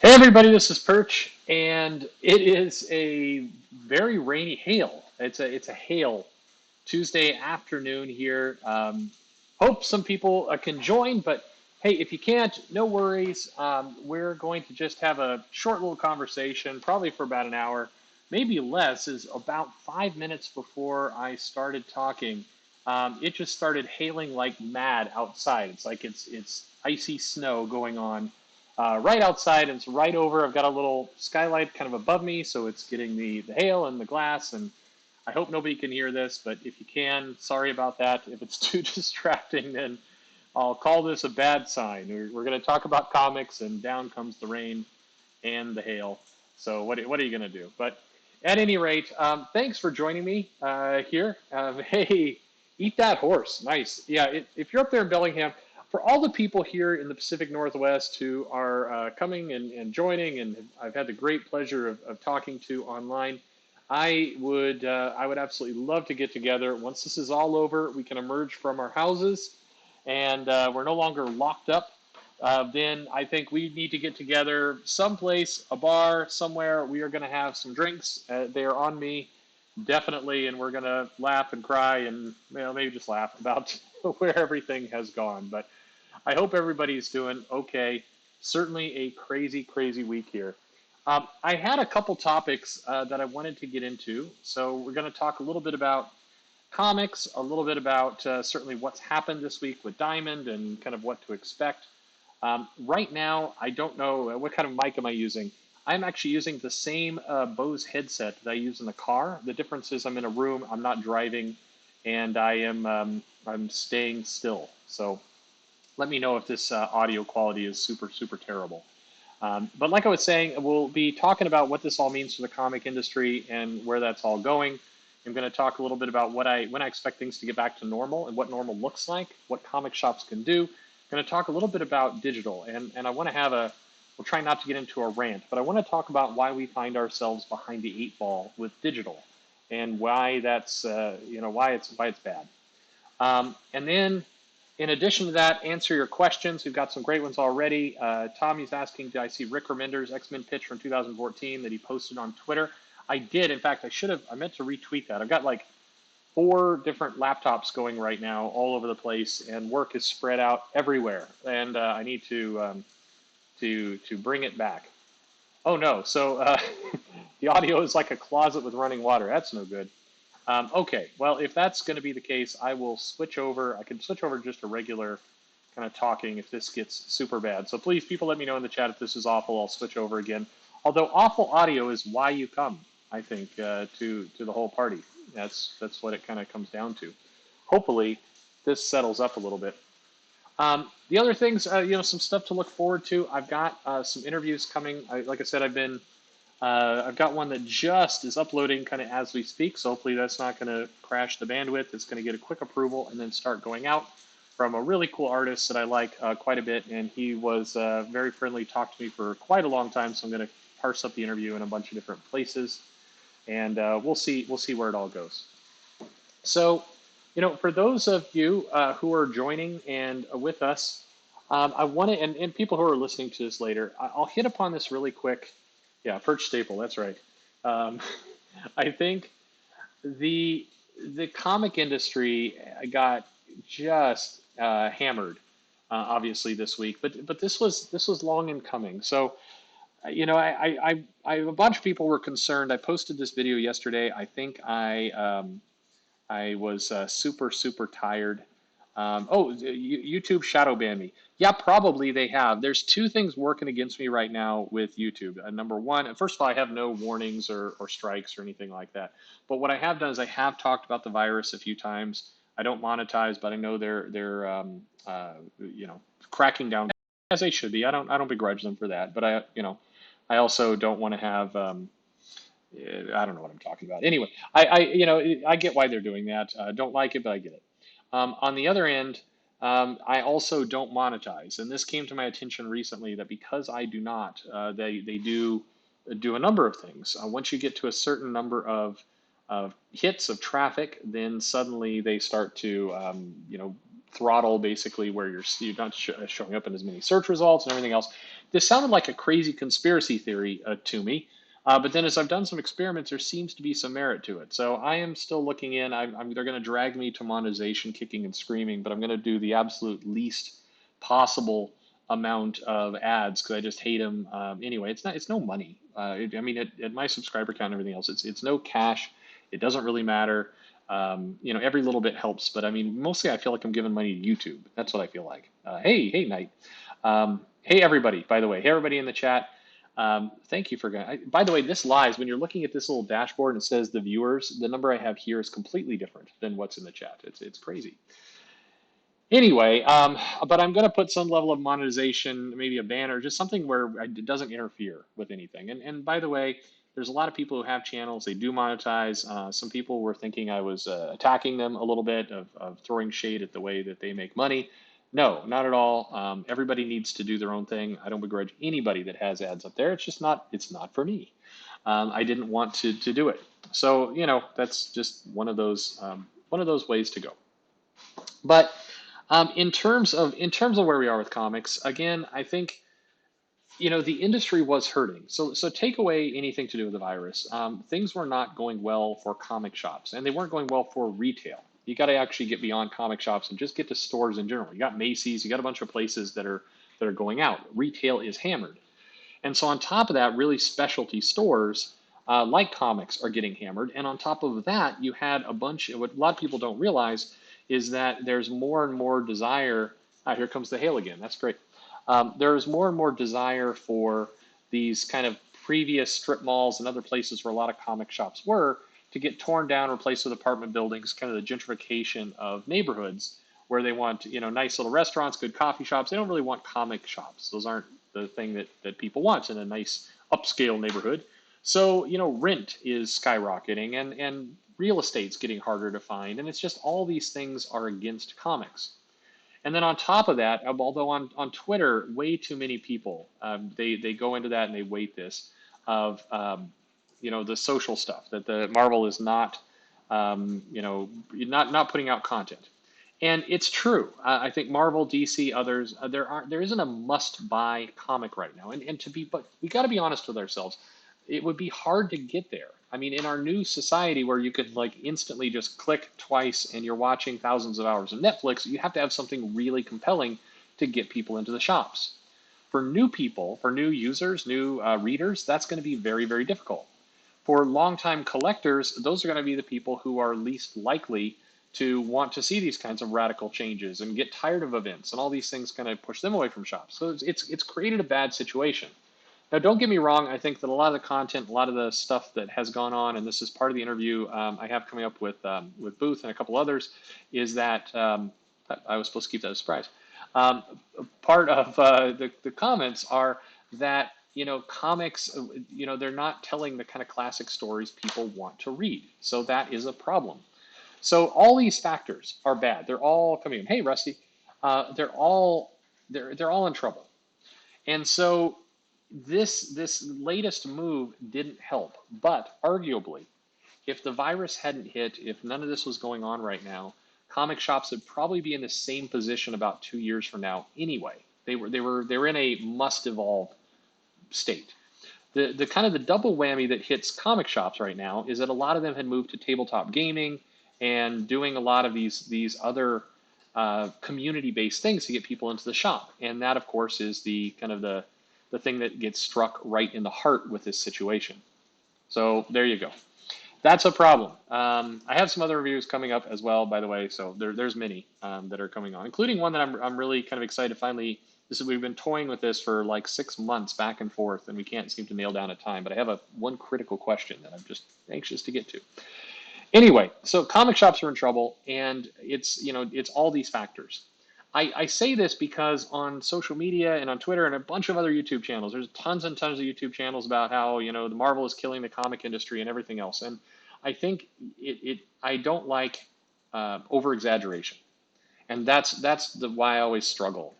Hey everybody, this is Perch, and it is a very rainy hail. It's a hail Tuesday afternoon here. Hope some people can join, but hey, if you can't, no worries. We're going to just have a short little conversation, probably for about an hour, maybe less. Is about 5 minutes before I started talking. It just started hailing like mad outside. It's like it's icy snow going on right outside, and it's right over. I've got a little skylight kind of above me, so it's getting the hail and the glass. And I hope nobody can hear this, but if you can, sorry about that. If it's too distracting, then I'll call this a bad sign. We're going to talk about comics, and down comes the rain and the hail. So what are you going to do? But at any rate, thanks for joining me here. Hey, eat that horse. Nice. Yeah, if you're up there in Bellingham, for all the people here in the Pacific Northwest who are coming and joining, and I've had the great pleasure of talking to online, I would absolutely love to get together. Once this is all over, we can emerge from our houses, and we're no longer locked up. Then I think we need to get together someplace, a bar, somewhere. We are going to have some drinks. They are on me, definitely, and we're going to laugh and cry and maybe just laugh about where everything has gone. But I hope everybody's doing okay. Certainly a crazy, crazy week here. I had a couple topics that I wanted to get into. So we're going to talk a little bit about comics, a little bit about certainly what's happened this week with Diamond and kind of what to expect. Right now, I don't know what kind of mic am I using. I'm actually using the same Bose headset that I use in the car. The difference is I'm in a room, I'm not driving, and I'm staying still. So let me know if this audio quality is super, super terrible. But like I was saying, we'll be talking about what this all means for the comic industry and where that's all going. I'm going to talk a little bit about when I expect things to get back to normal and what normal looks like, what comic shops can do. I'm going to talk a little bit about digital, and I want to we'll try not to get into a rant, but I want to talk about why we find ourselves behind the eight ball with digital and why that's, why it's bad. And then in addition to that, answer your questions. We've got some great ones already. Tommy's asking, did I see Rick Remender's X-Men pitch from 2014 that he posted on Twitter? I did. In fact, I meant to retweet that. I've got like 4 different laptops going right now all over the place, and work is spread out everywhere. And I need to bring it back. Oh no, so the audio is like a closet with running water. That's no good. Okay, well, if that's going to be the case, I will switch over. I can switch over to just a regular kind of talking if this gets super bad. So please, people, let me know in the chat if this is awful. I'll switch over again. Although awful audio is why you come, I think, to the whole party. That's what it kind of comes down to. Hopefully, this settles up a little bit. The other things, some stuff to look forward to. I've got some interviews coming. Like I said, I've got one that just is uploading kind of as we speak, so hopefully that's not going to crash the bandwidth. It's going to get a quick approval and then start going out from a really cool artist that I like quite a bit, and he was very friendly, talked to me for quite a long time, so I'm going to parse up the interview in a bunch of different places, and we'll see where it all goes. So, for those of you who are joining and with us, I want to, and people who are listening to this later, I'll hit upon this really quick. Yeah, Perch staple. That's right. Um, I think the comic industry got just hammered, obviously this week, but this was long in coming. So, I a bunch of people were concerned. I posted this video yesterday. I think I was super, super tired. YouTube shadow banned me. Yeah, probably they have. There's 2 things working against me right now with YouTube. Number one, first of all, I have no warnings or strikes or anything like that. But what I have done is I have talked about the virus a few times. I don't monetize, but I know they're cracking down as they should be. I don't begrudge them for that. But I also don't want to have I don't know what I'm talking about. Anyway, I get why they're doing that. Don't like it, but I get it. On the other end, I also don't monetize, and this came to my attention recently that because I do not, they do a number of things. Once you get to a certain number of hits of traffic, then suddenly they start to throttle basically where you're not showing up in as many search results and everything else. This sounded like a crazy conspiracy theory to me. But then as I've done some experiments, there seems to be some merit to it. So I am still looking in. They're going to drag me to monetization, kicking and screaming, but I'm going to do the absolute least possible amount of ads because I just hate them. Anyway, it's no money. I mean, at my subscriber count and everything else, it's no cash. It doesn't really matter. Every little bit helps, but I mean, mostly I feel like I'm giving money to YouTube. That's what I feel like. Hey, Knight. Hey, everybody, by the way. Hey, everybody in the chat. Thank you for going. By the way, this lies. When you're looking at this little dashboard and it says the viewers, the number I have here is completely different than what's in the chat. It's crazy. Anyway, but I'm going to put some level of monetization, maybe a banner, just something where it doesn't interfere with anything. And by the way, there's a lot of people who have channels. They do monetize. Some people were thinking I was attacking them a little bit, of throwing shade at the way that they make money. No, not at all. Everybody needs to do their own thing. I don't begrudge anybody that has ads up there. It's not for me. I didn't want to do it. So, that's just one of those ways to go. But in terms of where we are with comics, again, I think the industry was hurting. So take away anything to do with the virus. Things were not going well for comic shops, and they weren't going well for retail. You got to actually get beyond comic shops and just get to stores in general. You got Macy's, you got a bunch of places that are going out. Retail is hammered, and so on top of that, really specialty stores like comics are getting hammered. And on top of that, you had what a lot of people don't realize is that there's more and more desire. Here comes the hail again. That's great. There's more and more desire for these kind of previous strip malls and other places where a lot of comic shops were to get torn down, replaced with apartment buildings, kind of the gentrification of neighborhoods where they want, nice little restaurants, good coffee shops. They don't really want comic shops. Those aren't the thing that people want in a nice upscale neighborhood. So, rent is skyrocketing and real estate's getting harder to find. And it's just all these things are against comics. And then on top of that, although on Twitter, way too many people, they go into that and they weight this of, the social stuff, that the Marvel is not, not putting out content. And it's true. I think Marvel, DC, others, there isn't a must-buy comic right now. But we got to be honest with ourselves. It would be hard to get there. I mean, in our new society where you could instantly just click twice and you're watching thousands of hours of Netflix, you have to have something really compelling to get people into the shops. For new people, for new users, new readers, that's going to be very, very difficult. For longtime collectors, those are going to be the people who are least likely to want to see these kinds of radical changes and get tired of events, and all these things kind of push them away from shops. So it's created a bad situation. Now, don't get me wrong. I think that a lot of the content, a lot of the stuff that has gone on, and this is part of the interview I have coming up with Booth and a couple others, is that I was supposed to keep that a surprise. Part of the comments are that comics, they're not telling the kind of classic stories people want to read. So that is a problem. So all these factors are bad. They're all coming in. Hey, Rusty, they're all in trouble. And so this latest move didn't help. But arguably, if the virus hadn't hit, if none of this was going on right now, comic shops would probably be in the same position about 2 years from now anyway. They were in a must evolve state. The kind of the double whammy that hits comic shops right now is that a lot of them had moved to tabletop gaming and doing a lot of these other community-based things to get people into the shop. And that, of course, is the kind of the thing that gets struck right in the heart with this situation. So there you go. That's a problem. I have some other reviews coming up as well, by the way. So there's many that are coming on, including one that I'm really kind of excited to finally. We've been toying with this for like 6 months back and forth, and we can't seem to nail down a time. But I have one critical question that I'm just anxious to get to. Anyway, so comic shops are in trouble, and it's all these factors. I say this because on social media and on Twitter and a bunch of other YouTube channels, there's tons and tons of YouTube channels about how the Marvel is killing the comic industry and everything else. And I think I don't like over exaggeration, and that's why I always struggle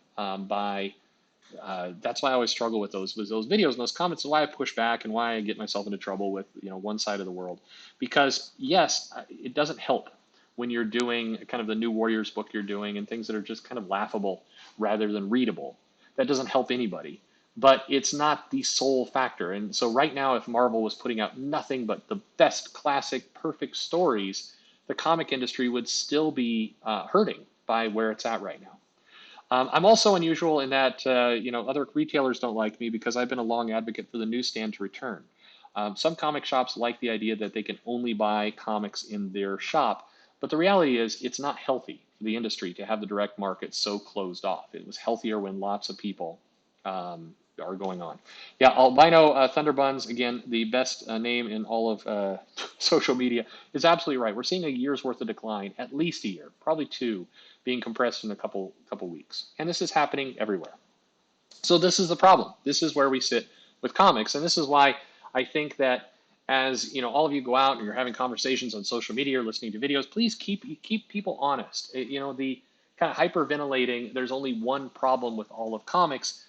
that's why I always struggle with those videos and those comments, and why I push back and why I get myself into trouble with one side of the world. Because yes, it doesn't help. when you're doing kind of the New Warriors book you're doing and things that are just kind of laughable rather than readable. That doesn't help anybody. But it's not the sole factor. And so right now, if Marvel was putting out nothing but the best classic perfect stories, the comic industry would still be hurting by where it's at right now. I'm also unusual in that other retailers don't like me because I've been a long advocate for the newsstand to return. Some comic shops like the idea that they can only buy comics in their shop, but the reality is it's not healthy for the industry to have the direct market so closed off. It was healthier when lots of people are going on. Yeah, Albino Thunderbuns, again, the best name in all of social media, is absolutely right. We're seeing a year's worth of decline, at least a year, probably two, being compressed in a couple weeks. And this is happening everywhere. So this is the problem. This is where we sit with comics. And this is why I think that as all of you go out and you're having conversations on social media or listening to videos, please keep people honest. The kind of hyperventilating, there's only one problem with all of comics,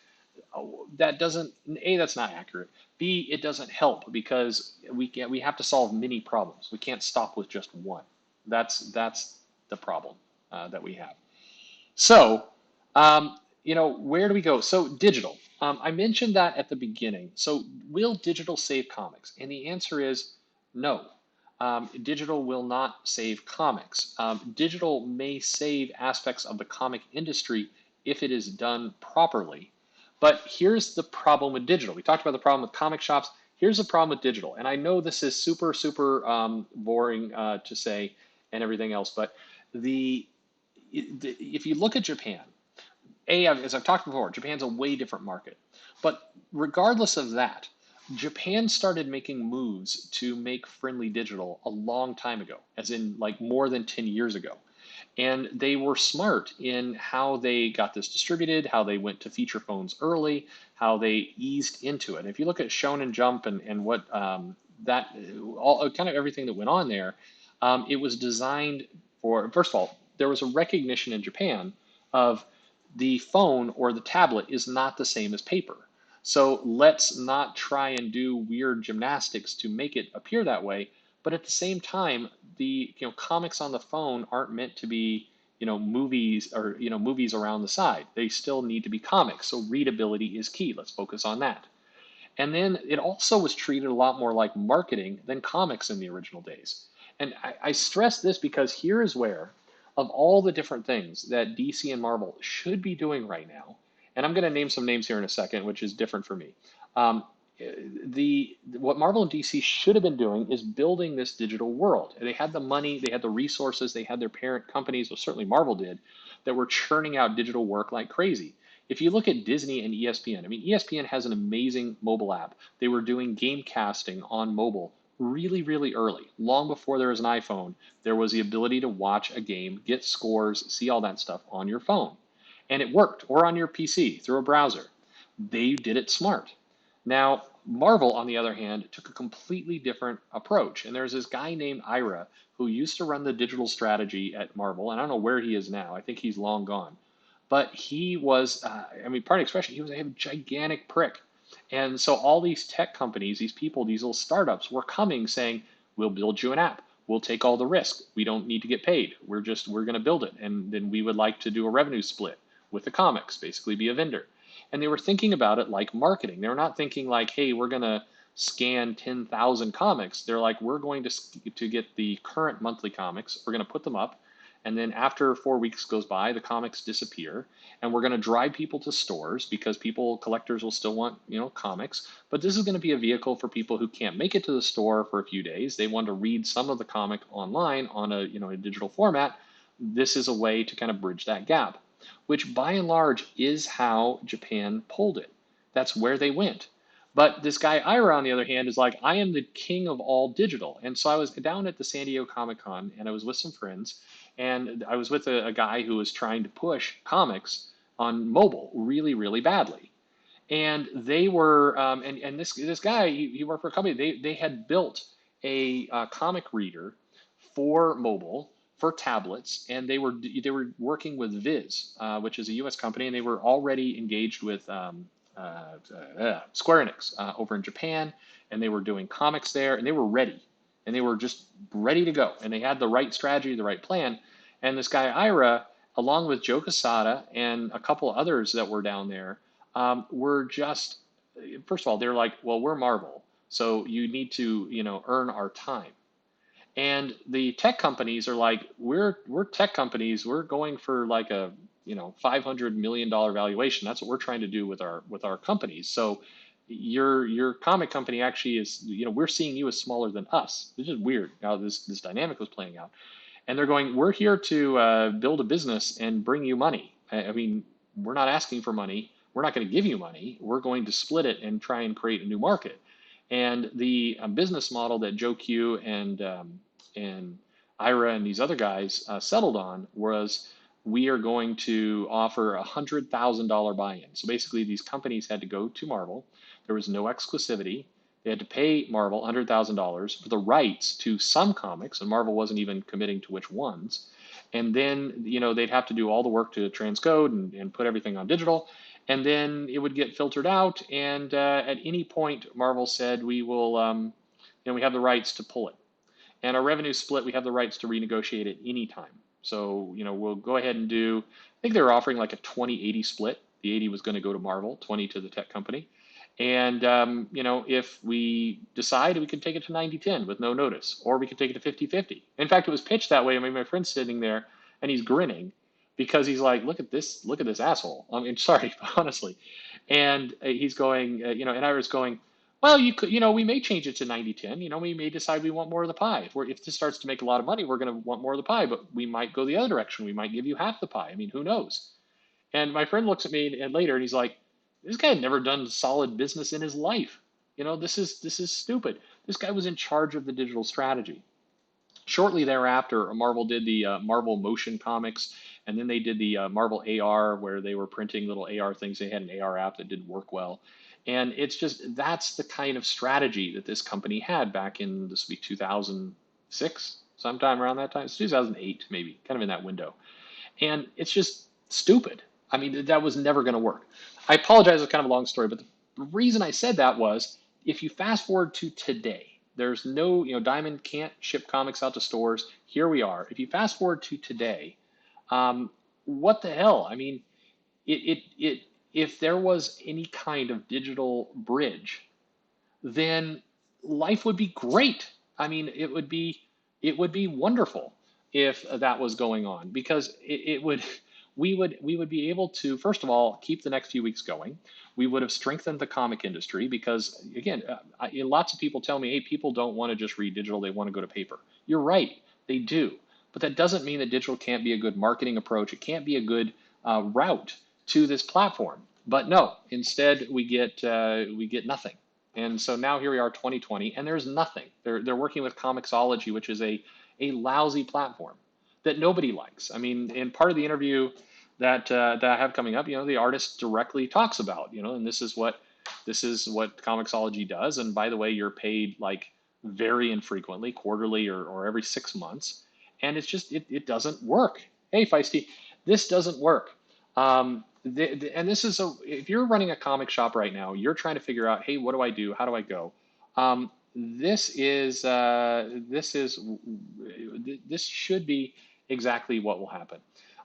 that doesn't, A, that's not accurate. B, it doesn't help because we have to solve many problems. We can't stop with just one. That's the problem that we have. So, where do we go? So digital. I mentioned that at the beginning. So will digital save comics? And the answer is no. Digital will not save comics. Digital may save aspects of the comic industry if it is done properly. But here's the problem with digital. We talked about the problem with comic shops. Here's the problem with digital. And I know this is super, super boring to say and everything else, but if you look at Japan, as I've talked before, Japan's a way different market. But regardless of that, Japan started making moves to make friendly digital a long time ago, as in like more than 10 years ago. And they were smart in how they got this distributed, how they went to feature phones early, how they eased into it. And if you look at Shonen Jump and what that, all kind of everything that went on there, it was designed for, first of all, there was a recognition in Japan of the phone or the tablet is not the same as paper. So let's not try and do weird gymnastics to make it appear that way. But at the same time, the comics on the phone aren't meant to be movies or movies around the side. They still need to be comics. So readability is key. Let's focus on that. And then it also was treated a lot more like marketing than comics in the original days. And I stress this because here is where, of all the different things that DC and Marvel should be doing right now, and I'm going to name some names here in a second, which is different for me. What Marvel and DC should have been doing is building this digital world. They had the money, they had the resources, they had their parent companies, well, certainly Marvel did, that were churning out digital work like crazy. If you look at Disney and ESPN, I mean, ESPN has an amazing mobile app. They were doing game casting on mobile really, really early. Long before there was an iPhone, there was the ability to watch a game, get scores, see all that stuff on your phone. And it worked, or on your PC through a browser. They did it smart. Now, Marvel, on the other hand, took a completely different approach. And there's this guy named Ira who used to run the digital strategy at Marvel. And I don't know where he is now. I think he's long gone. But he was, pardon expression, he was a gigantic prick. And so all these tech companies, these people, these little startups were coming saying, we'll build you an app. We'll take all the risk. We don't need to get paid. We're going to build it. And then we would like to do a revenue split with the comics, basically be a vendor. And they were thinking about it like marketing. They're not thinking like, hey, we're going to scan 10,000 comics. They're like, we're going to get the current monthly comics. We're going to put them up. And then after 4 weeks goes by, the comics disappear. And we're going to drive people to stores because collectors will still want, comics. But this is going to be a vehicle for people who can't make it to the store for a few days. They want to read some of the comic online on a digital format. This is a way to kind of bridge that gap, which by and large is how Japan pulled it. That's where they went. But this guy Ira, on the other hand, is like, I am the king of all digital. And so I was down at the San Diego Comic-Con, and I was with some friends, and I was with a guy who was trying to push comics on mobile really, really badly. And they were, and this guy, he worked for a company, they had built a comic reader for mobile, for tablets, and they were working with Viz, which is a U.S. company, and they were already engaged with Square Enix over in Japan, and they were doing comics there, and they were ready. and they were just ready to go, and they had the right strategy, the right plan. And this guy Ira, along with Joe Quesada and a couple others that were down there, were just, first of all, they're like, well, we're Marvel, so you need to, earn our time. And the tech companies are like, we're tech companies. We're going for like a $500 million valuation. That's what we're trying to do with our companies. So your comic company actually is, we're seeing you as smaller than us. It's just weird how this dynamic was playing out. And they're going, we're here to build a business and bring you money. I mean, we're not asking for money. We're not going to give you money. We're going to split it and try and create a new market. And the business model that Joe Q and Ira and these other guys settled on was, we are going to offer $100,000 buy-in. So basically, these companies had to go to Marvel. There was no exclusivity. They had to pay Marvel $100,000 for the rights to some comics, and Marvel wasn't even committing to which ones. And then, they'd have to do all the work to transcode and put everything on digital. And then it would get filtered out. And at any point, Marvel said, we will, we have the rights to pull it. And our revenue split, we have the rights to renegotiate at any time. So, we'll go ahead and do, I think they were offering like a 20-80 split. The 80 was going to go to Marvel, 20 to the tech company. And, if we decide, we could take it to 90-10 with no notice, or we could take it to 50-50. In fact, it was pitched that way. I mean, my friend's sitting there and he's grinning because he's like, look at this asshole. I mean, sorry, honestly. And he's going, and I was going, well, you could, we may change it to 90-10. We may decide we want more of the pie. If this starts to make a lot of money, we're going to want more of the pie, but we might go the other direction. We might give you half the pie. I mean, who knows? And my friend looks at me and later and he's like, this guy had never done solid business in his life. This is stupid. This guy was in charge of the digital strategy. Shortly thereafter, Marvel did the Marvel Motion Comics, and then they did the Marvel AR, where they were printing little AR things. They had an AR app that didn't work well. And it's just, that's the kind of strategy that this company had back in, this would be 2006, sometime around that time. It's 2008, maybe, kind of in that window. And it's just stupid. I mean, that was never going to work. I apologize, it's kind of a long story, but the reason I said that was, if you fast forward to today, there's no, Diamond can't ship comics out to stores. Here we are. If you fast forward to today, what the hell? I mean, if there was any kind of digital bridge, then life would be great. I mean, it would be wonderful if that was going on, because we would be able to, first of all, keep the next few weeks going. We would have strengthened the comic industry because, again, lots of people tell me, hey, people don't want to just read digital, they want to go to paper. You're right, they do. But that doesn't mean that digital can't be a good marketing approach. It can't be a good route to this platform. But no, instead we get nothing. And so now here we are, 2020, and there's nothing. They're working with Comixology, which is a lousy platform that nobody likes. I mean, in part of the interview that I have coming up, the artist directly talks about, and this is what Comixology does. And by the way, you're paid like very infrequently, quarterly or every 6 months, and it's just it doesn't work. Hey, Feisty, this doesn't work. And this is if you're running a comic shop right now, you're trying to figure out, hey, what do I do? How do I go? This should be exactly what will happen.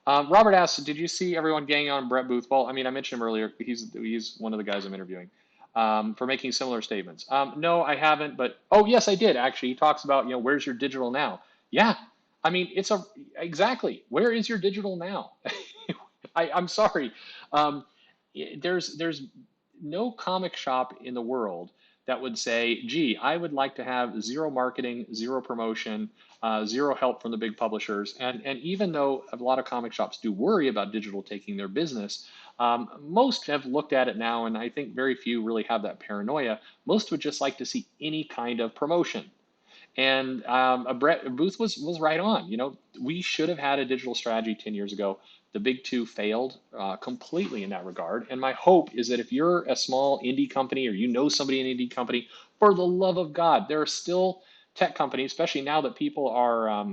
Robert asks, did you see everyone ganging on Brett Booth? Well, I mean, I mentioned him earlier. He's one of the guys I'm interviewing for making similar statements. No, I haven't. But, oh, yes, I did, actually. He talks about, where's your digital now? Yeah. I mean, exactly. Where is your digital now? I'm sorry. There's no comic shop in the world that would say, gee, I would like to have zero marketing, zero promotion, zero help from the big publishers. And even though a lot of comic shops do worry about digital taking their business, most have looked at it now, and I think very few really have that paranoia. Most would just like to see any kind of promotion. And Brett Booth was right on. We should have had a digital strategy 10 years ago. The big two failed completely in that regard. And my hope is that if you're a small indie company or somebody in an indie company, for the love of God, there are still tech companies, especially now that people are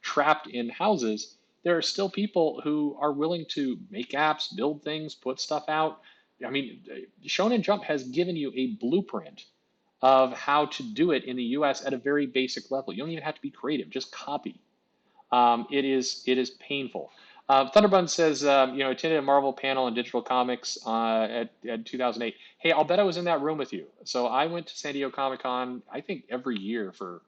trapped in houses, there are still people who are willing to make apps, build things, put stuff out. I mean, Shonen Jump has given you a blueprint of how to do it in the US at a very basic level. You don't even have to be creative, just copy. It is painful. Thunderbun says, attended a Marvel panel in Digital Comics at 2008. Hey, I'll bet I was in that room with you. So I went to San Diego Comic Con, I think every year for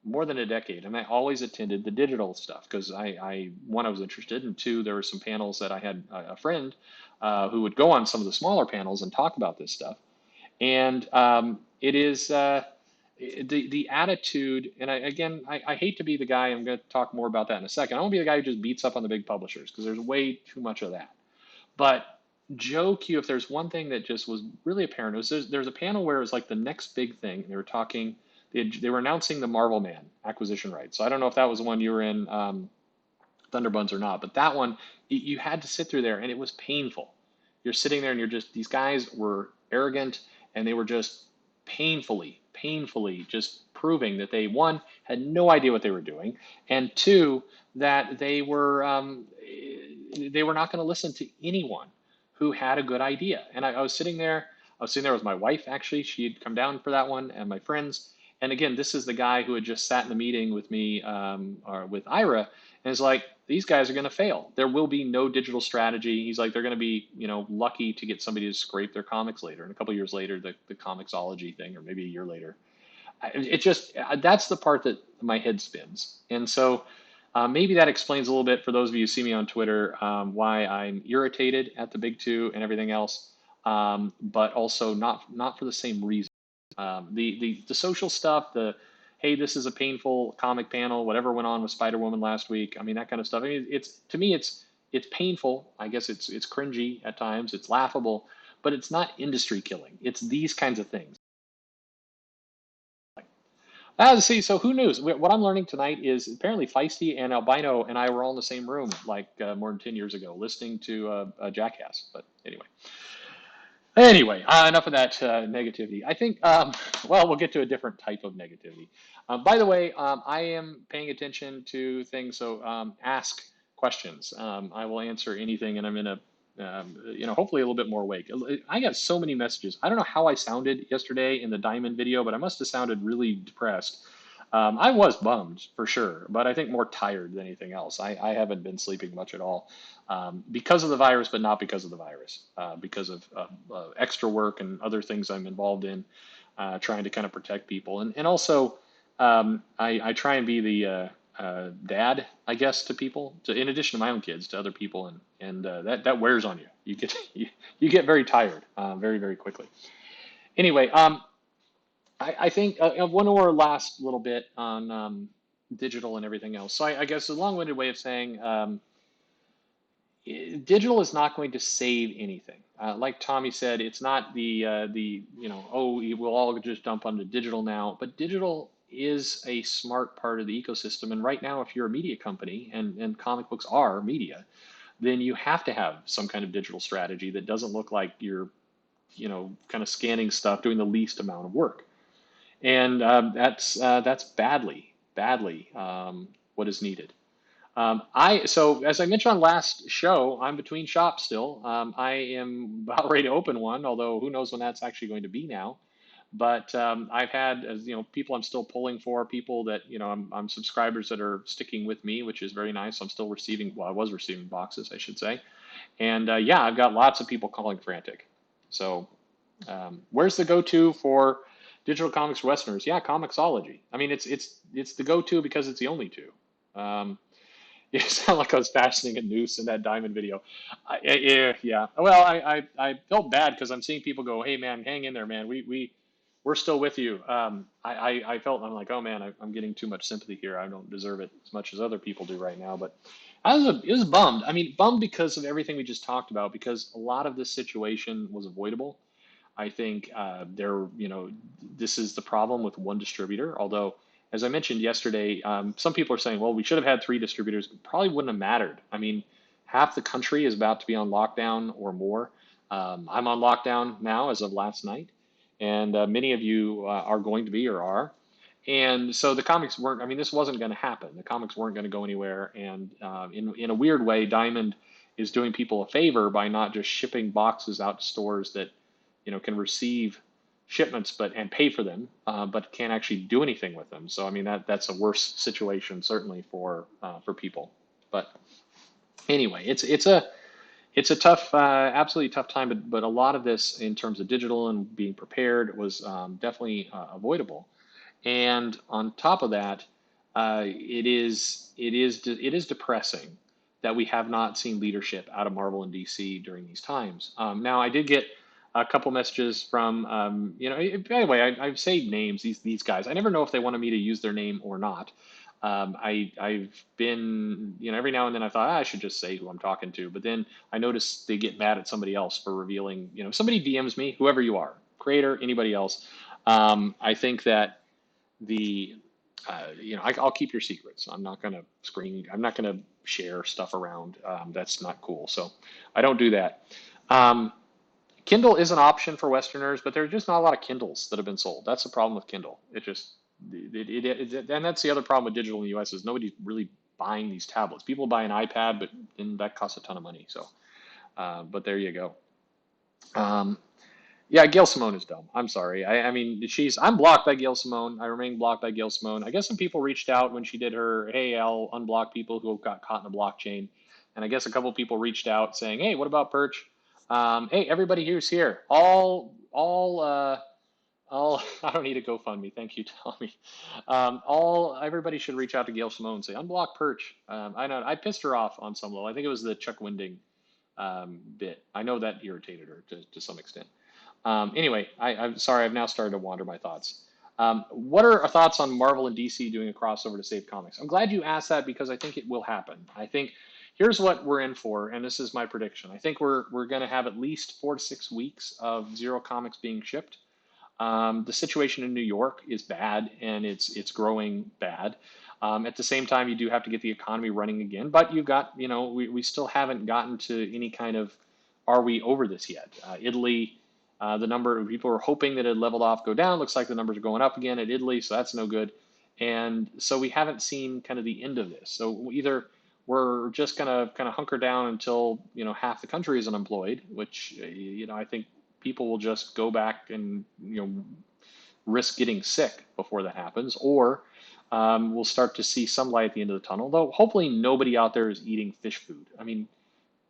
more than a decade, and I always attended the digital stuff because one, I was interested, and two, there were some panels that I had a friend who would go on some of the smaller panels and talk about this stuff. And it is the attitude, and I hate to be the guy. I'm going to talk more about that in a second. I won't be the guy who just beats up on the big publishers because there's way too much of that. But Joe Q, if there's one thing that just was really apparent, it was there's a panel where it was like the next big thing. They were talking, they were announcing the Marvel Man acquisition rights. So I don't know if that was the one you were in, Thunderbuns or not, but that one, you had to sit through there and it was painful. You're sitting there and these guys were arrogant and they were just painfully just proving that they, one, had no idea what they were doing, and two, that they were not going to listen to anyone who had a good idea. And I was sitting there. I was sitting there with my wife, actually. She had come down for that one, and my friends. And again, this is the guy who had just sat in the meeting with me, or with Ira, and is like, these guys are going to fail. There will be no digital strategy. He's like, they're going to be, lucky to get somebody to scrape their comics later. And a couple of years later, the Comixology thing, or maybe a year later, it just, that's the part that my head spins. And so maybe that explains a little bit for those of you who see me on Twitter, why I'm irritated at the big two and everything else, but also not for the same reason. The social stuff, hey, this is a painful comic panel, whatever went on with Spider-Woman last week. I mean, that kind of stuff. I mean, to me, it's painful. I guess it's cringy at times. It's laughable, but it's not industry killing. It's these kinds of things. See, so who knows? What I'm learning tonight is apparently Feisty and Albino and I were all in the same room like more than 10 years ago listening to Jackass. But anyway, enough of that negativity. I think, well, we'll get to a different type of negativity. By the way, I am paying attention to things, so ask questions. I will answer anything, and I'm in hopefully a little bit more awake. I got so many messages. I don't know how I sounded yesterday in the Diamond video, but I must have sounded really depressed. I was bummed for sure, but I think more tired than anything else. I haven't been sleeping much at all because of the virus, but not because of the virus, because of extra work and other things I'm involved in, trying to kind of protect people. And also, I try and be the dad, I guess, to people, in addition to my own kids, to other people, and that wears on you. You get very tired very, very quickly. Anyway, I think one more last little bit on digital and everything else. So I guess a long-winded way of saying digital is not going to save anything. Like Tommy said, it's not we'll all just dump onto digital now, but digital is a smart part of the ecosystem. And right now, if you're a media company and comic books are media, then you have to have some kind of digital strategy that doesn't look like you're, kind of scanning stuff, doing the least amount of work. And that's badly what is needed. So as I mentioned on last show, I'm between shops still. I am about ready to open one, although who knows when that's actually going to be now. But I've had, people I'm still pulling for, people that, I'm subscribers that are sticking with me, which is very nice. I'm still receiving, well, I was receiving boxes, I should say. And yeah, I've got lots of people calling frantic. So where's the go-to for digital comics for Westerners? Yeah, Comixology. I mean, it's the go-to because it's the only two. You sound like I was fastening a noose in that Diamond video. Yeah. Well, I felt bad because I'm seeing people go, "Hey, man, hang in there, man. We're still with you." I felt, I'm like, oh man, I'm getting too much sympathy here. I don't deserve it as much as other people do right now. But it was bummed. I mean, bummed because of everything we just talked about. Because a lot of this situation was avoidable. I think this is the problem with one distributor. Although, as I mentioned yesterday, some people are saying, well, we should have had 3 distributors. It probably wouldn't have mattered. I mean, half the country is about to be on lockdown or more. I'm on lockdown now as of last night, and many of you are going to be or are. And so the comics weren't, I mean, this wasn't going to happen. The comics weren't going to go anywhere. And in a weird way, Diamond is doing people a favor by not just shipping boxes out to stores that, can receive shipments, and pay for them, but can't actually do anything with them. So I mean that's a worse situation certainly for people. But anyway, it's a tough, absolutely tough time. But a lot of this in terms of digital and being prepared was definitely avoidable. And on top of that, it is depressing that we have not seen leadership out of Marvel and DC during these times. Now, I did get a couple messages from, by the way, I've saved names, these guys. I never know if they wanted me to use their name or not. I've been, every now and then I thought, I should just say who I'm talking to. But then I noticed they get mad at somebody else for revealing, somebody DMs me, whoever you are, creator, anybody else. I think that I'll keep your secrets. I'm not going to screen. I'm not going to share stuff around. That's not cool. So I don't do that. Um, Kindle is an option for Westerners, but there's just not a lot of Kindles that have been sold. That's the problem with Kindle. And that's the other problem with digital in the U.S. is nobody's really buying these tablets. People buy an iPad, but then that costs a ton of money. So, but there you go. Um, Yeah, Gail Simone is dumb. I'm sorry. I mean, I'm blocked by Gail Simone. I remain blocked by Gail Simone. I guess some people reached out when she did her, hey, I'll unblock people who got caught in a blockchain. And I guess a couple people reached out saying, hey, what about Perch? Hey, everybody who's here, I don't need a GoFundMe. Thank you, Tommy. Everybody should reach out to Gail Simone and say, unblock Perch. I know I pissed her off on some level. I think it was the Chuck Winding bit. I know that irritated her to some extent. Anyway, I'm sorry, I've now started to wander my thoughts. What are our thoughts on Marvel and DC doing a crossover to save comics? I'm glad you asked that because I think it will happen. I think here's what we're in for, and this is my prediction. I think we're going to have at least 4 to 6 weeks of zero comics being shipped. The situation in New York is bad, and it's growing bad. At the same time, you do have to get the economy running again, but you've got, we still haven't gotten to any kind of, are we over this yet? Italy, the number of people were hoping that it leveled off, go down. Looks like the numbers are going up again at Italy, so that's no good. And so we haven't seen kind of the end of this. So either we're just gonna kind of hunker down until half the country is unemployed, which I think people will just go back and risk getting sick before that happens, or we'll start to see some light at the end of the tunnel. Though hopefully nobody out there is eating fish food. I mean,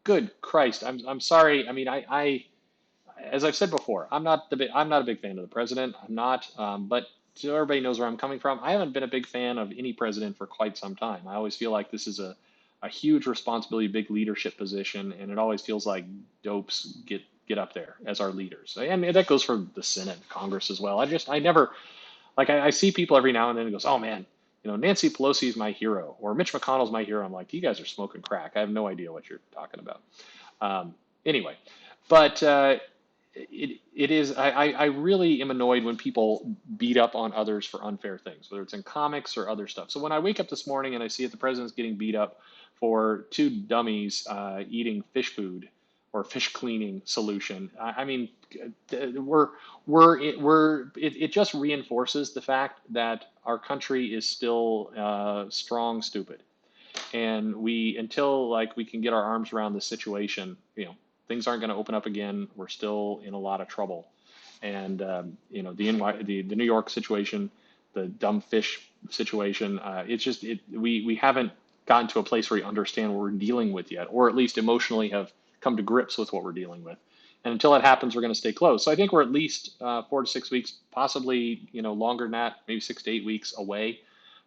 good Christ, I'm sorry. I mean, I as I've said before, I'm not a big fan of the president. I'm not, but so everybody knows where I'm coming from. I haven't been a big fan of any president for quite some time. I always feel like this is a huge responsibility, big leadership position, and it always feels like dopes get up there as our leaders. And that goes for the Senate, Congress as well. I never like I see people every now and then and goes, oh man, Nancy Pelosi is my hero or Mitch McConnell's my hero. I'm like, you guys are smoking crack. I have no idea what you're talking about. Anyway, but it is I really am annoyed when people beat up on others for unfair things, whether it's in comics or other stuff. So when I wake up this morning and I see that the president's getting beat up for two dummies eating fish food or fish cleaning solution, I mean, it just reinforces the fact that our country is still strong, stupid, and until like we can get our arms around the situation, things aren't going to open up again. We're still in a lot of trouble. And, the New York situation, the dumb fish situation, we haven't gotten to a place where we understand what we're dealing with yet, or at least emotionally have come to grips with what we're dealing with. And until that happens, we're going to stay close. So I think we're at least 4 to 6 weeks, possibly, longer than that, maybe 6 to 8 weeks away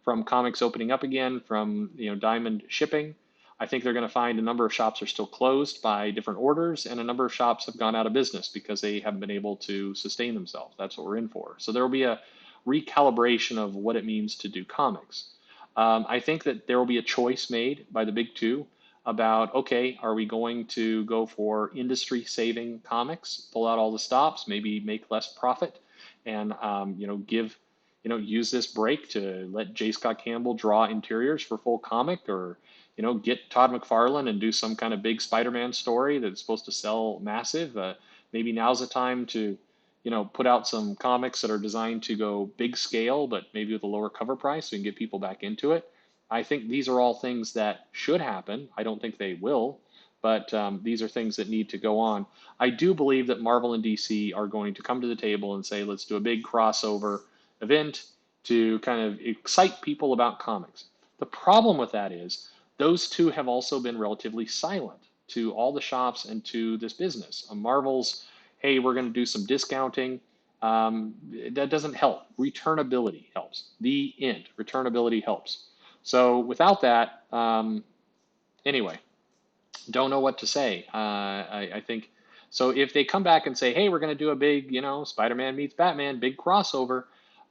from comics opening up again, from, diamond shipping. I think they're going to find a number of shops are still closed by different orders, and a number of shops have gone out of business because they haven't been able to sustain themselves. That's what we're in for. So there will be a recalibration of what it means to do comics. I think that there will be a choice made by the big two about, okay, are we going to go for industry-saving comics, pull out all the stops, maybe make less profit, and use this break to let J. Scott Campbell draw interiors for full comic, or get Todd McFarlane and do some kind of big Spider-Man story that's supposed to sell massive. Maybe now's the time to, put out some comics that are designed to go big scale, but maybe with a lower cover price so you can get people back into it. I think these are all things that should happen. I don't think they will, but these are things that need to go on. I do believe that Marvel and DC are going to come to the table and say, let's do a big crossover event to kind of excite people about comics. The problem with that is those two have also been relatively silent to all the shops and to this business. Marvel's, hey, we're going to do some discounting. That doesn't help. Returnability helps. The end. Returnability helps. So without that, anyway, don't know what to say. I think so. If they come back and say, "Hey, we're going to do a big, Spider-Man meets Batman, big crossover,"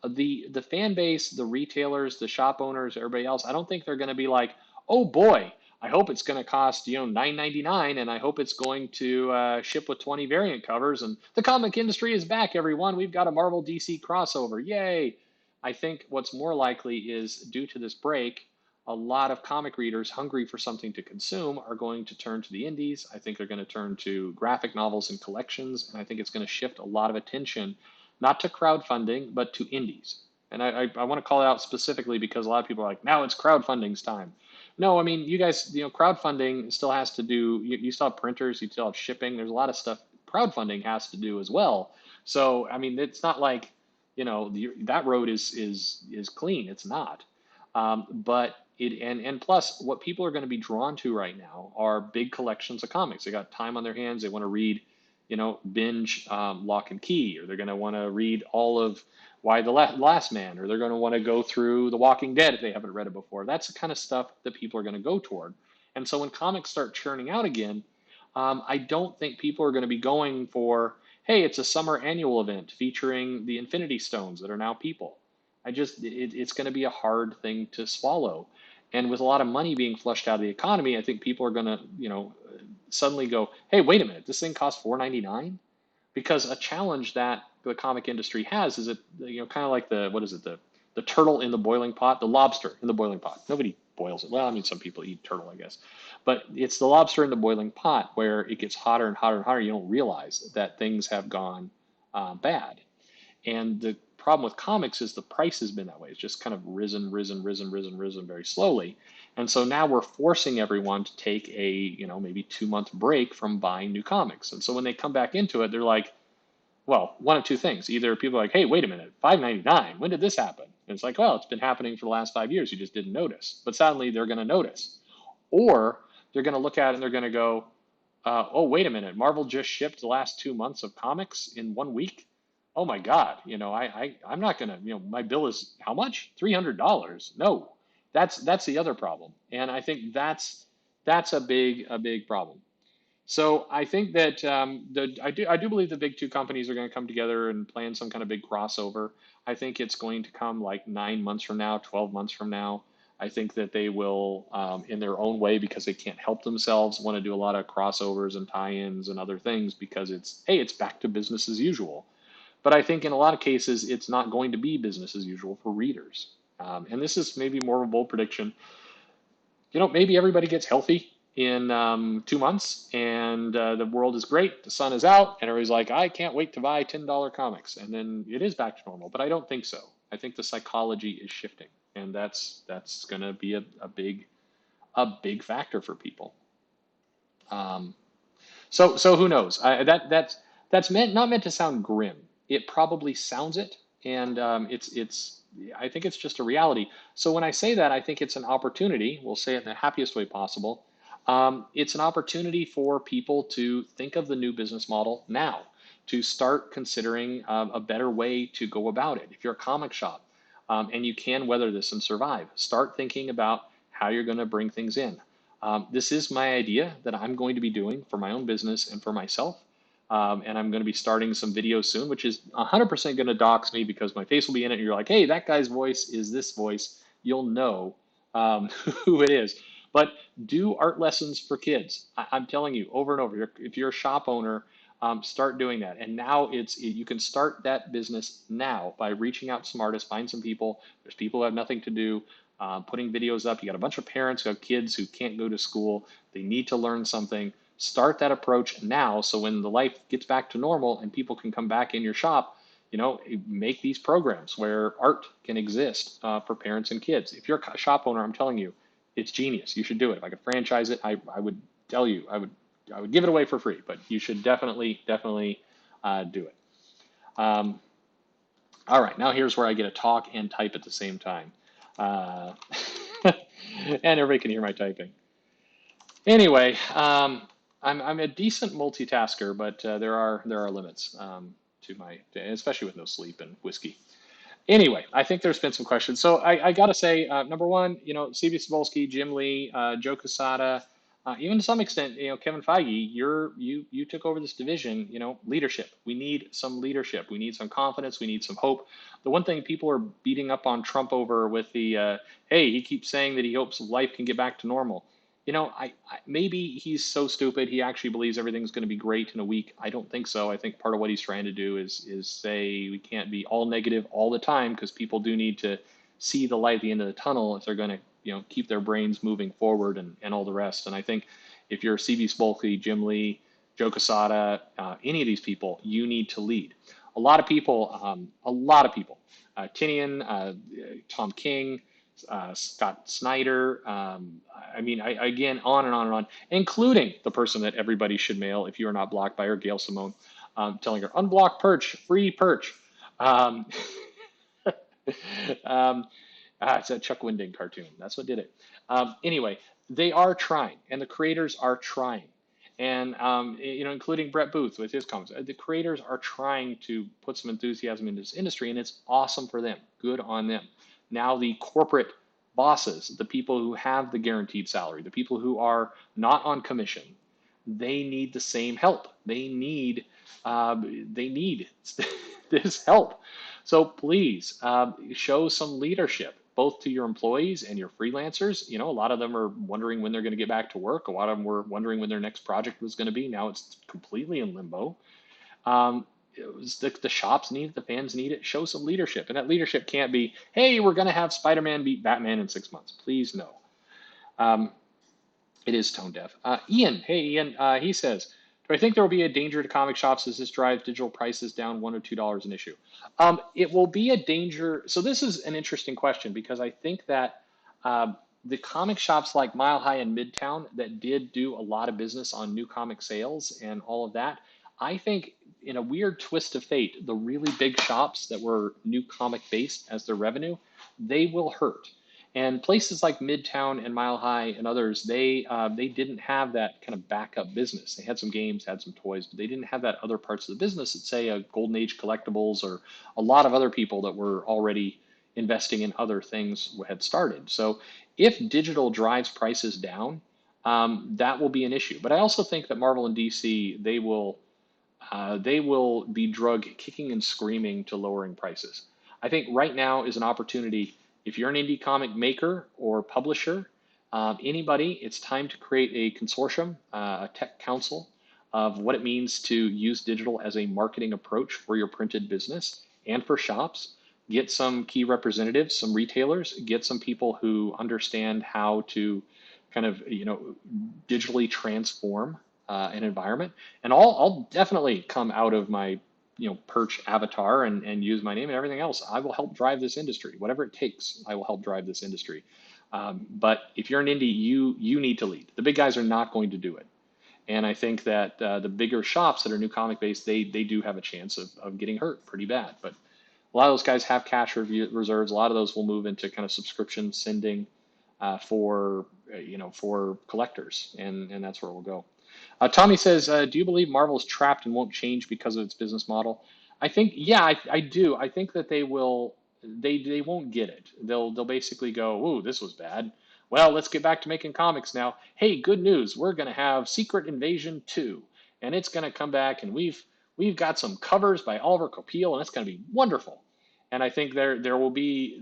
the fan base, the retailers, the shop owners, everybody else, I don't think they're going to be like, "Oh boy, I hope it's going to cost $9.99, and I hope it's going to ship with 20 variant covers, and the comic industry is back, everyone. We've got a Marvel DC crossover, yay!" I think what's more likely is due to this break, a lot of comic readers hungry for something to consume are going to turn to the indies. I think they're going to turn to graphic novels and collections, and I think it's going to shift a lot of attention, not to crowdfunding, but to indies. And I want to call it out specifically because a lot of people are like, now it's crowdfunding's time. No, I mean, you guys, crowdfunding still has to do, you still have printers, you still have shipping. There's a lot of stuff crowdfunding has to do as well. So, I mean, it's not like, that road is clean. It's not. But and plus, what people are going to be drawn to right now are big collections of comics. They got time on their hands. They want to read, binge Lock and Key, or they're going to want to read all of Why the Last Man, or they're going to want to go through The Walking Dead if they haven't read it before. That's the kind of stuff that people are going to go toward. And so when comics start churning out again, I don't think people are going to be going for, hey, it's a summer annual event featuring the Infinity Stones that are now people. It's going to be a hard thing to swallow. And with a lot of money being flushed out of the economy, I think people are going to, suddenly go, hey, wait a minute, this thing costs $4.99? Because a challenge that the comic industry has is kind of like the turtle in the boiling pot, the lobster in the boiling pot. Nobody boils it. Well, I mean, some people eat turtle, I guess. But it's the lobster in the boiling pot where it gets hotter and hotter and hotter. You don't realize that things have gone bad. And the problem with comics is the price has been that way. It's just kind of risen very slowly. And so now we're forcing everyone to take a, maybe 2-month break from buying new comics. And so when they come back into it, they're like, well, one of two things. Either people are like, hey, wait a minute, $5.99, when did this happen? And it's like, well, it's been happening for the last 5 years. You just didn't notice. But suddenly they're going to notice. Or they're going to look at it and they're going to go, oh, wait a minute, Marvel just shipped the last 2 months of comics in 1 week? Oh my God, I'm not gonna, my bill is how much? $300. No, that's the other problem. And I think that's a big problem. So I think that I do believe the big two companies are going to come together and plan some kind of big crossover. I think it's going to come like 9 months from now, 12 months from now. I think that they will, in their own way, because they can't help themselves, want to do a lot of crossovers and tie-ins and other things because it's back to business as usual. But I think in a lot of cases, it's not going to be business as usual for readers. And this is maybe more of a bold prediction. Maybe everybody gets healthy in 2 months and the world is great. The sun is out and everybody's like, I can't wait to buy $10 comics. And then it is back to normal. But I don't think so. I think the psychology is shifting. And that's going to be a big factor for people. So who knows? That's not meant to sound grim. It probably sounds it, and it's. I think it's just a reality. So when I say that, I think it's an opportunity. We'll say it in the happiest way possible. It's an opportunity for people to think of the new business model now, to start considering a better way to go about it. If you're a comic shop and you can weather this and survive, start thinking about how you're going to bring things in. This is my idea that I'm going to be doing for my own business and for myself. And I'm going to be starting some videos soon, which is 100% going to dox me because my face will be in it. And you're like, hey, that guy's voice is this voice. You'll know who it is. But do art lessons for kids. I'm telling you over and over, if you're a shop owner, start doing that. And now you can start that business now by reaching out to some artists, find some people. There's people who have nothing to do. Putting videos up. You got a bunch of parents who have kids who can't go to school. They need to learn something. Start that approach now, so when the life gets back to normal and people can come back in your shop, make these programs where art can exist for parents and kids. If you're a shop owner, I'm telling you, it's genius. You should do it. If I could franchise it, I would tell you, I would I would give it away for free, but you should definitely do it. Um, all right, now here's where I get to talk and type at the same time, uh, and everybody can hear my typing. Anyway, I'm a decent multitasker, but there are limits to my, especially with no sleep and whiskey. Anyway, I think there's been some questions. So I got to say, number one, CB Cebulski, Jim Lee, Joe Quesada, even to some extent, Kevin Feige, you took over this division. Leadership. We need some leadership. We need some confidence. We need some hope. The one thing people are beating up on Trump over with hey, he keeps saying that he hopes life can get back to normal. Maybe he's so stupid he actually believes everything's going to be great in a week. I don't think so. I think part of what he's trying to do is say we can't be all negative all the time, because people do need to see the light at the end of the tunnel if they're going to keep their brains moving forward and all the rest. And I think if you're CB Spolky, Jim Lee, Joe Quesada, any of these people, you need to lead. A lot of people, Tinian, Tom King, Scott Snyder. Again, on and on and on, including the person that everybody should mail if you are not blocked by her, Gail Simone, telling her unblock Perch, free Perch. Um, um, it's a Chuck Winding cartoon. That's what did it. Anyway, they are trying, and the creators are trying, and including Brett Booth with his comics. The creators are trying to put some enthusiasm into this industry, and it's awesome for them. Good on them. Now the corporate bosses, the people who have the guaranteed salary, the people who are not on commission, they need the same help. They need this help. So please show some leadership, both to your employees and your freelancers. A lot of them are wondering when they're going to get back to work. A lot of them were wondering when their next project was going to be. Now it's completely in limbo. It was the shops need it, the fans need it. Show some leadership, and that leadership can't be, hey, we're going to have Spider-Man beat Batman in 6 months. Please, no. It is tone deaf. Ian, hey Ian, he says, do I think there will be a danger to comic shops as this drives digital prices down $1 or $2 an issue? It will be a danger. So this is an interesting question, because I think that the comic shops like Mile High and Midtown that did do a lot of business on new comic sales and all of that, I think in a weird twist of fate, the really big shops that were new comic based as their revenue, they will hurt. And places like Midtown and Mile High and others, they didn't have that kind of backup business. They had some games, had some toys, but they didn't have that other parts of the business that, say, a Golden Age Collectibles or a lot of other people that were already investing in other things had started. So if digital drives prices down, that will be an issue. But I also think that Marvel and DC, they will be drug kicking and screaming to lowering prices. I think right now is an opportunity. If you're an indie comic maker or publisher, anybody, it's time to create a consortium, a tech council of what it means to use digital as a marketing approach for your printed business and for shops. Get some key representatives, some retailers, get some people who understand how to kind of, digitally transform an environment. And I'll definitely come out of my Perch avatar and use my name and everything else. I will help drive this industry, whatever it takes. I will help drive this industry. But if you're an indie, you need to lead. The big guys are not going to do it. And I think that the bigger shops that are new comic based, they do have a chance of getting hurt pretty bad. But a lot of those guys have cash reserves. A lot of those will move into kind of subscription sending for collectors, and that's where we'll go. Tommy says, do you believe Marvel is trapped and won't change because of its business model? I think, yeah, I do. I think that they won't get it. They'll basically go, ooh, this was bad. Well, let's get back to making comics now. Hey, good news. We're going to have Secret Invasion 2, and it's going to come back, and we've got some covers by Oliver Copiel, and it's going to be wonderful. And I think there will be,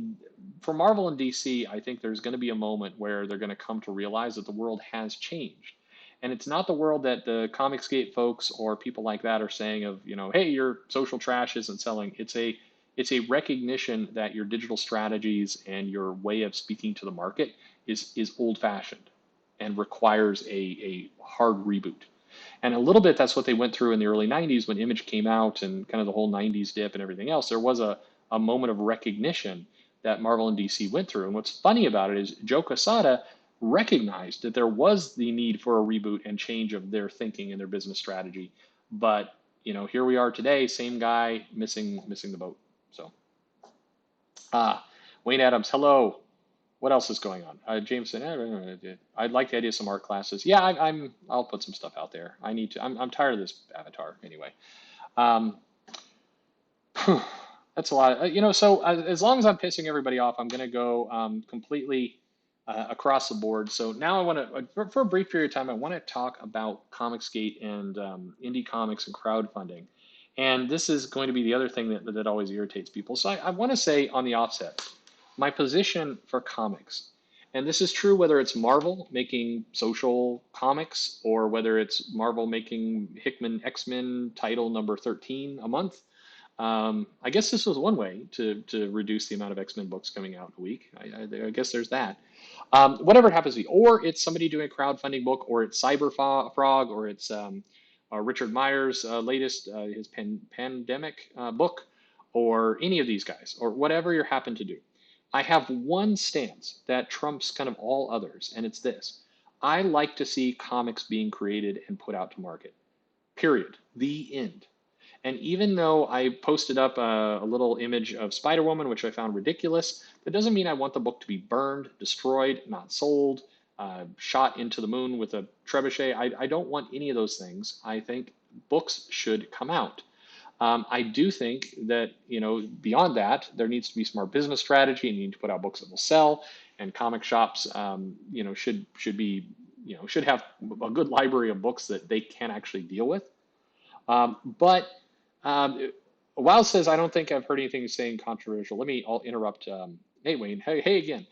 for Marvel and DC, I think there's going to be a moment where they're going to come to realize that the world has changed. And it's not the world that the Comicsgate folks or people like that are saying of, hey, your social trash isn't selling. It's a recognition that your digital strategies and your way of speaking to the market is old fashioned and requires a hard reboot. And a little bit that's what they went through in the early 90s when Image came out and kind of the whole 90s dip and everything else. There was a moment of recognition that Marvel and DC went through. And what's funny about it is Joe Quesada recognized that there was the need for a reboot and change of their thinking and their business strategy. But here we are today, same guy, missing the boat. So, Wayne Adams, hello. What else is going on? Jameson, I'd like the idea of some art classes. Yeah, I'll put some stuff out there. I need to. I'm tired of this avatar anyway. Um, that's a lot. So as long as I'm pissing everybody off, I'm going to go completely across the board. So now I want to, for a brief period of time, I want to talk about Comicsgate and indie comics and crowdfunding. And this is going to be the other thing that always irritates people. So I want to say on the offset, my position for comics, and this is true whether it's Marvel making social comics or whether it's Marvel making Hickman X-Men title number 13 a month. I guess this was one way to reduce the amount of X-Men books coming out in a week. I guess there's that. Whatever it happens to be, or it's somebody doing a crowdfunding book, or it's Cyberfrog, or it's Richard Meyer's latest his pandemic book, or any of these guys, or whatever you happen to do. I have one stance that trumps kind of all others, and it's this: I like to see comics being created and put out to market. Period. The end. And even though I posted up a little image of Spider-Woman, which I found ridiculous, that doesn't mean I want the book to be burned, destroyed, not sold, shot into the moon with a trebuchet. I don't want any of those things. I think books should come out. I do think that, beyond that, there needs to be smart business strategy, and you need to put out books that will sell, and comic shops, should have a good library of books that they can actually deal with. But Wow says, I don't think I've heard anything saying controversial. I'll interrupt. Hey, Wayne. Hey again.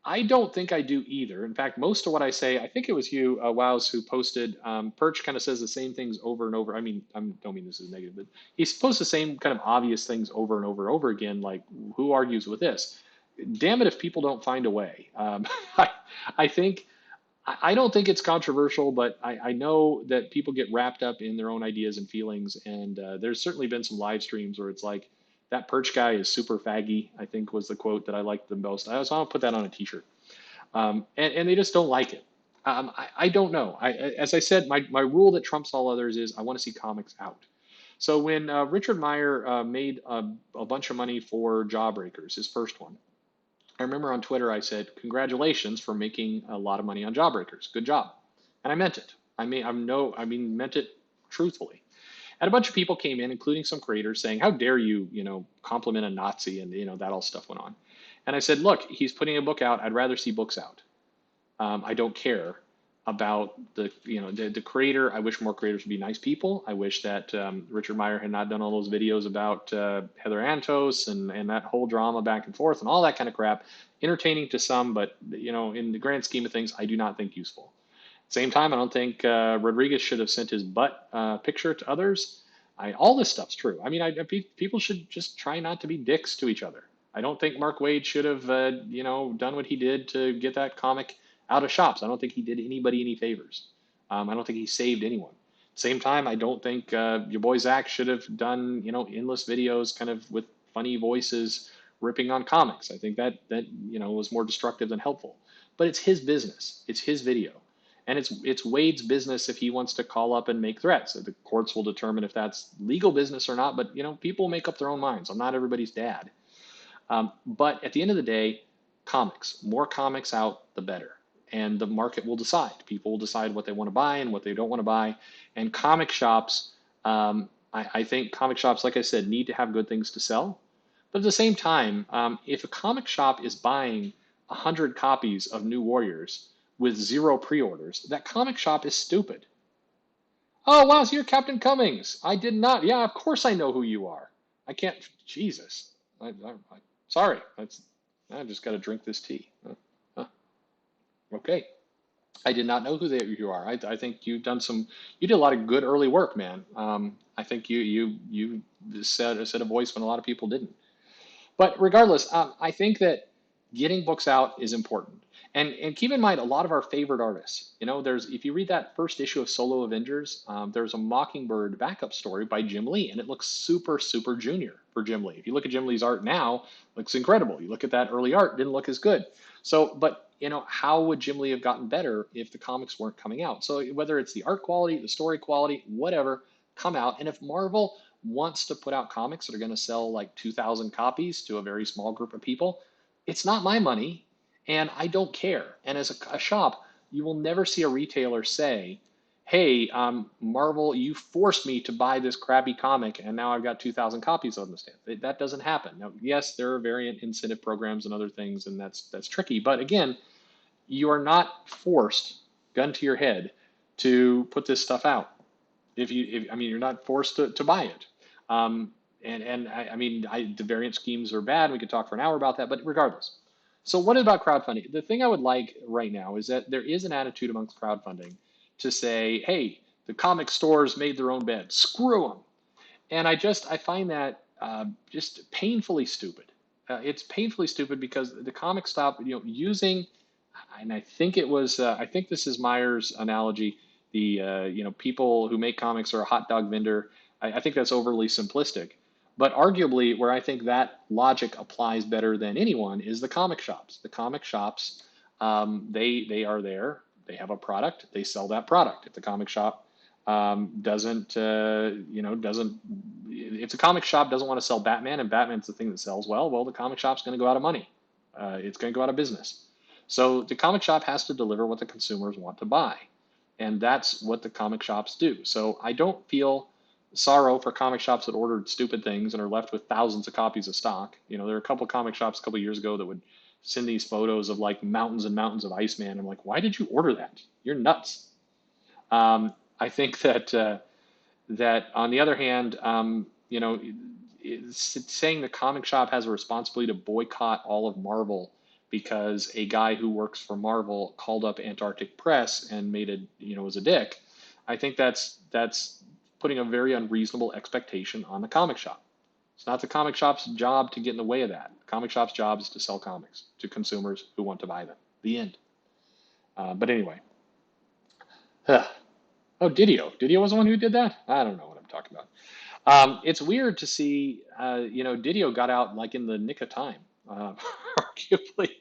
I don't think I do either. In fact, most of what I say, I think it was you, Wows, who posted. Perch kind of says the same things over and over. I mean, I don't mean this is negative, but he posts the same kind of obvious things over and over and over again. Like, who argues with this? Damn it if people don't find a way. I think I don't think it's controversial, but I know that people get wrapped up in their own ideas and feelings. And there's certainly been some live streams where it's like, that Perch guy is super faggy, I think was the quote that I liked the most. I also want to put that on a t-shirt. And they just don't like it. I don't know. As I said, my rule that trumps all others is I want to see comics out. So when Richard Meyer made a bunch of money for Jawbreakers, his first one, I remember on Twitter I said, congratulations for making a lot of money on Jawbreakers. Good job. And I meant it. Meant it truthfully. And a bunch of people came in, including some creators, saying, how dare you, compliment a Nazi, and, that all stuff went on. And I said, look, he's putting a book out. I'd rather see books out. I don't care about the creator. I wish more creators would be nice people. I wish that Richard Meyer had not done all those videos about Heather Antos and that whole drama back and forth and all that kind of crap. Entertaining to some, but in the grand scheme of things, I do not think useful. Same time, I don't think Rodriguez should have sent his butt picture to others. All this stuff's true. I mean, people should just try not to be dicks to each other. I don't think Mark Waid should have, done what he did to get that comic out of shops. I don't think he did anybody any favors. I don't think he saved anyone. Same time, I don't think your boy Zach should have done, endless videos kind of with funny voices ripping on comics. I think that was more destructive than helpful. But it's his business. It's his video. And it's Wade's business if he wants to call up and make threats. The courts will determine if that's legal business or not. But people make up their own minds. I'm not everybody's dad. But at the end of the day, comics. More comics out, the better. And the market will decide. People will decide what they want to buy and what they don't want to buy. And comic shops, I think comic shops, like I said, need to have good things to sell. But at the same time, if a comic shop is buying 100 copies of New Warriors with 0 pre-orders, that comic shop is stupid. Oh, wow, so you're Captain Cummings. I did not. Yeah, of course I know who you are. I can't. Jesus. Sorry. I just got to drink this tea. Okay. I did not know who you are. I think you did a lot of good early work, man. I think you said a voice when a lot of people didn't. But regardless, I think that getting books out is important. And keep in mind, a lot of our favorite artists, there's if you read that first issue of Solo Avengers, there's a Mockingbird backup story by Jim Lee, and it looks super, super junior for Jim Lee. If you look at Jim Lee's art now, it looks incredible. You look at that early art, didn't look as good. So, but how would Jim Lee have gotten better if the comics weren't coming out? So whether it's the art quality, the story quality, whatever, come out. And if Marvel wants to put out comics that are going to sell like 2,000 copies to a very small group of people, it's not my money and I don't care. And as a shop, you will never see a retailer say, hey, Marvel, you forced me to buy this crappy comic and now I've got 2,000 copies on the stand. That doesn't happen. Now, yes, there are variant incentive programs and other things, and that's tricky. But again, you are not forced, gun to your head, to put this stuff out. I mean, you're not forced to buy it. The variant schemes are bad. We could talk for an hour about that, but regardless. So what about crowdfunding? The thing I would like right now is that there is an attitude amongst crowdfunding to say, hey, the comic stores made their own bed. Screw them. And I find that just painfully stupid. It's painfully stupid because the comic stop, using, and I think this is Meyer's analogy. People who make comics are a hot dog vendor. I think that's overly simplistic. But arguably, where I think that logic applies better than anyone is the comic shops. The comic shops, they are there. They have a product. They sell that product. If the comic shop doesn't, if the comic shop doesn't want to sell Batman and Batman's the thing that sells well, the comic shop's going to go out of money. It's going to go out of business. So the comic shop has to deliver what the consumers want to buy. And that's what the comic shops do. So I don't feel sorrow for comic shops that ordered stupid things and are left with thousands of copies of stock. There are a couple comic shops a couple years ago that would send these photos of like mountains and mountains of Iceman. I'm like, why did you order that? You're nuts. I think that on the other hand, it's saying the comic shop has a responsibility to boycott all of Marvel because a guy who works for Marvel called up Antarctic Press and was a dick. I think that's putting a very unreasonable expectation on the comic shop. It's not the comic shop's job to get in the way of that. The comic shop's job is to sell comics to consumers who want to buy them. The end. But anyway. Oh, Didio. Didio was the one who did that? I don't know what I'm talking about. It's weird to see, Didio got out like in the nick of time. Arguably,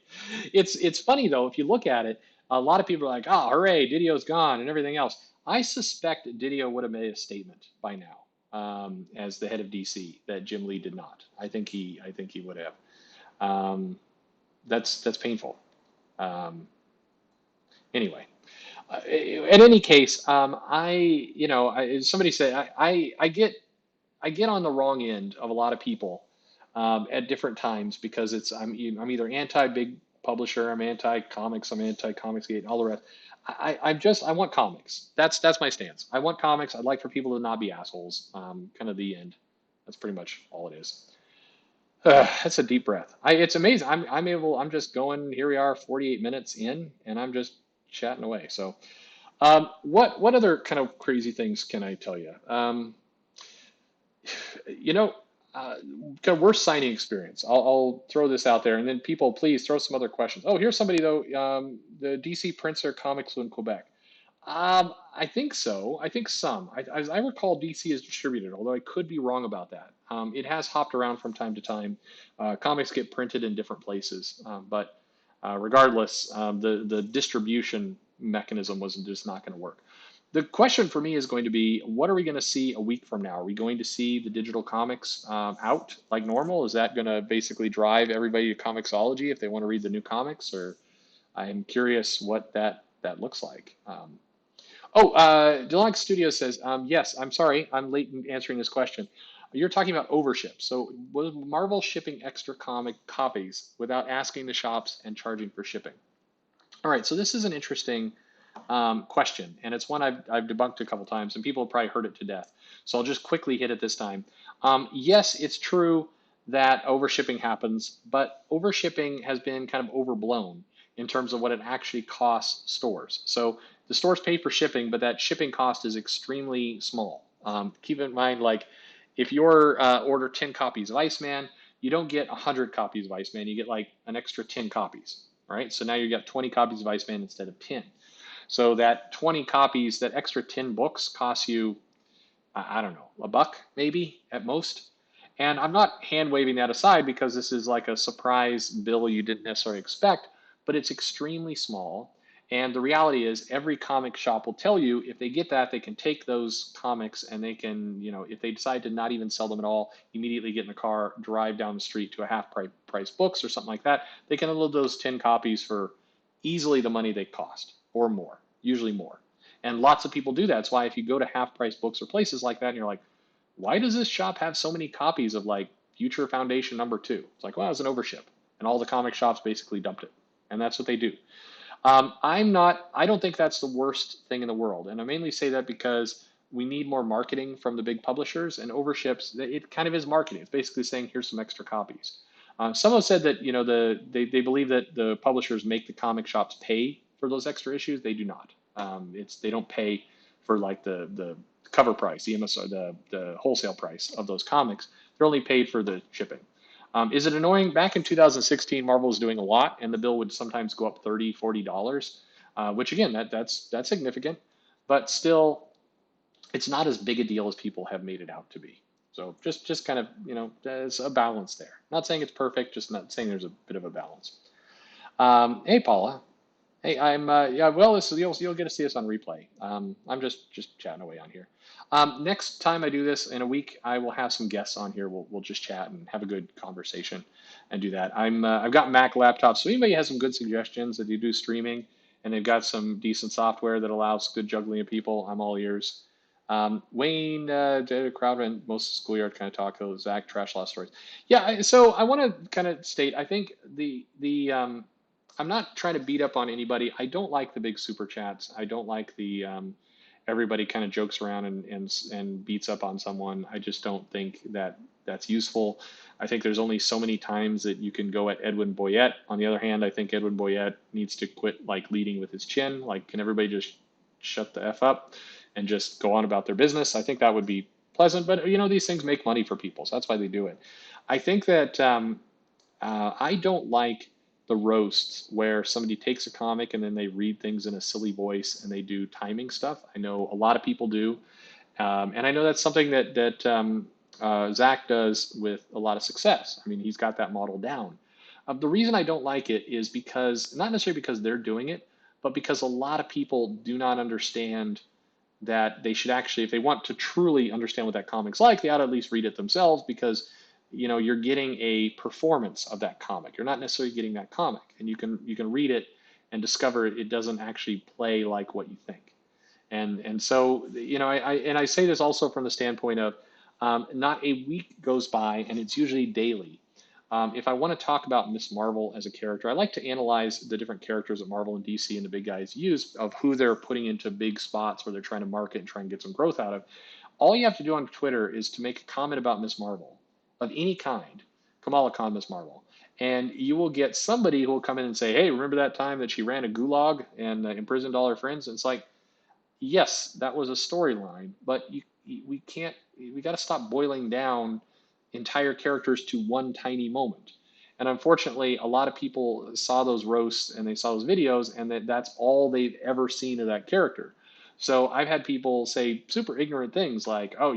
it's funny though. If you look at it, a lot of people are like, "Oh, hooray, Didio's gone," and everything else. I suspect Didio would have made a statement by now as the head of DC that Jim Lee did not. I think he would have. That's painful. Anyway, in any case, somebody said I get on the wrong end of a lot of people at different times because I'm either anti big publisher, I'm anti comics, I'm anti comics gate, all the rest. I want comics. That's my stance. I want comics. I'd like for people to not be assholes. Kind of the end. That's pretty much all it is. That's a deep breath. It's amazing. I'm just going. Here we are, 48 minutes in, and I'm just chatting away. So, what other kind of crazy things can I tell you? Kind of worst signing experience. I'll throw this out there, and then people, please throw some other questions. Oh, here's somebody though. The DC prints their comics in Quebec. I think so. I think some. As I recall, DC is distributed, although I could be wrong about that. It has hopped around from time to time. Comics get printed in different places, but regardless, the distribution mechanism was just not going to work. The question for me is going to be, what are we going to see a week from now? Are we going to see the digital comics out like normal? Is that going to basically drive everybody to Comixology if they want to read the new comics? Or I'm curious what that looks like. Deluxe Studio says, yes, I'm sorry, I'm late in answering this question. You're talking about overship. So was Marvel shipping extra comic copies without asking the shops and charging for shipping? All right, so this is an interesting question, and it's one I've debunked a couple times, and people have probably heard it to death. So I'll just quickly hit it this time. Yes, it's true that overshipping happens, but overshipping has been kind of overblown in terms of what it actually costs stores. So the stores pay for shipping, but that shipping cost is extremely small. Keep in mind, like if you're order 10 copies of Iceman, you don't get 100 copies of Iceman, you get like an extra 10 copies. right? So now you got 20 copies of Iceman instead of 10. So that 20 copies, that extra 10 books costs you, I don't know, a buck maybe at most. And I'm not hand waving that aside because this is like a surprise bill you didn't necessarily expect, but it's extremely small. And the reality is, every comic shop will tell you if they get that, they can take those comics and they can, if they decide to not even sell them at all, immediately get in the car, drive down the street to a half price books or something like that. They can unload those 10 copies for easily the money they cost or more, usually more. And lots of people do that. That's why if you go to half price books or places like that, and you're like, why does this shop have so many copies of like Future Foundation #2? It's like, well, it was an overship, and all the comic shops basically dumped it, and that's what they do. I don't think that's the worst thing in the world, and I mainly say that because we need more marketing from the big publishers, and overships, it kind of is marketing. It's basically saying, here's some extra copies. Someone said that they believe that the publishers make the comic shops pay for those extra issues. They do not. They don't pay for like the cover price, the MSR, the wholesale price of those comics. They're only paid for the shipping. Is it annoying? Back in 2016, Marvel was doing a lot, and the bill would sometimes go up $30, $40, which again, that's significant, but still, it's not as big a deal as people have made it out to be. So just kind of, there's a balance there. Not saying it's perfect, just not saying there's a bit of a balance. Hey, Paula. Hey, I'm yeah. Well, you'll get to see us on replay. I'm just chatting away on here. Next time I do this in a week, I will have some guests on here. We'll just chat and have a good conversation and do that. I've got Mac laptops, so anybody has some good suggestions that you do streaming and they've got some decent software that allows good juggling of people, I'm all ears. Wayne, Crowdfunding, most schoolyard kind of talk. Zach, trash law stories. Yeah, so I want to kind of state, I think I'm not trying to beat up on anybody. I don't like the big super chats. I don't like the everybody kind of jokes around and beats up on someone. I just don't think that that's useful. I think there's only so many times that you can go at Edwin Boyette. On the other hand, I think Edwin Boyette needs to quit like leading with his chin. Like, can everybody just shut the F up and just go on about their business? I think that would be pleasant, but these things make money for people, so that's why they do it. I think that I don't like the roasts where somebody takes a comic and then they read things in a silly voice and they do timing stuff. I know a lot of people do, and I know that's something that Zach does with a lot of success. I mean, he's got that model down. The reason I don't like it is because, not necessarily because they're doing it, but because a lot of people do not understand that they should actually, if they want to truly understand what that comic's like, they ought to at least read it themselves, because you're getting a performance of that comic. You're not necessarily getting that comic, and you can read it and discover it doesn't actually play like what you think. And so I say this also from the standpoint of not a week goes by, and it's usually daily. If I want to talk about Miss Marvel as a character, I like to analyze the different characters that Marvel and DC and the big guys use, of who they're putting into big spots where they're trying to market and try and get some growth out of. All you have to do on Twitter is to make a comment about Miss Marvel of any kind, Kamala Khan, Miss Marvel, and you will get somebody who will come in and say, hey, remember that time that she ran a gulag and imprisoned all her friends? And it's like, yes, that was a storyline, but we got to stop boiling down entire characters to one tiny moment. And unfortunately, a lot of people saw those roasts and they saw those videos, and that's all they've ever seen of that character. So I've had people say super ignorant things like, oh,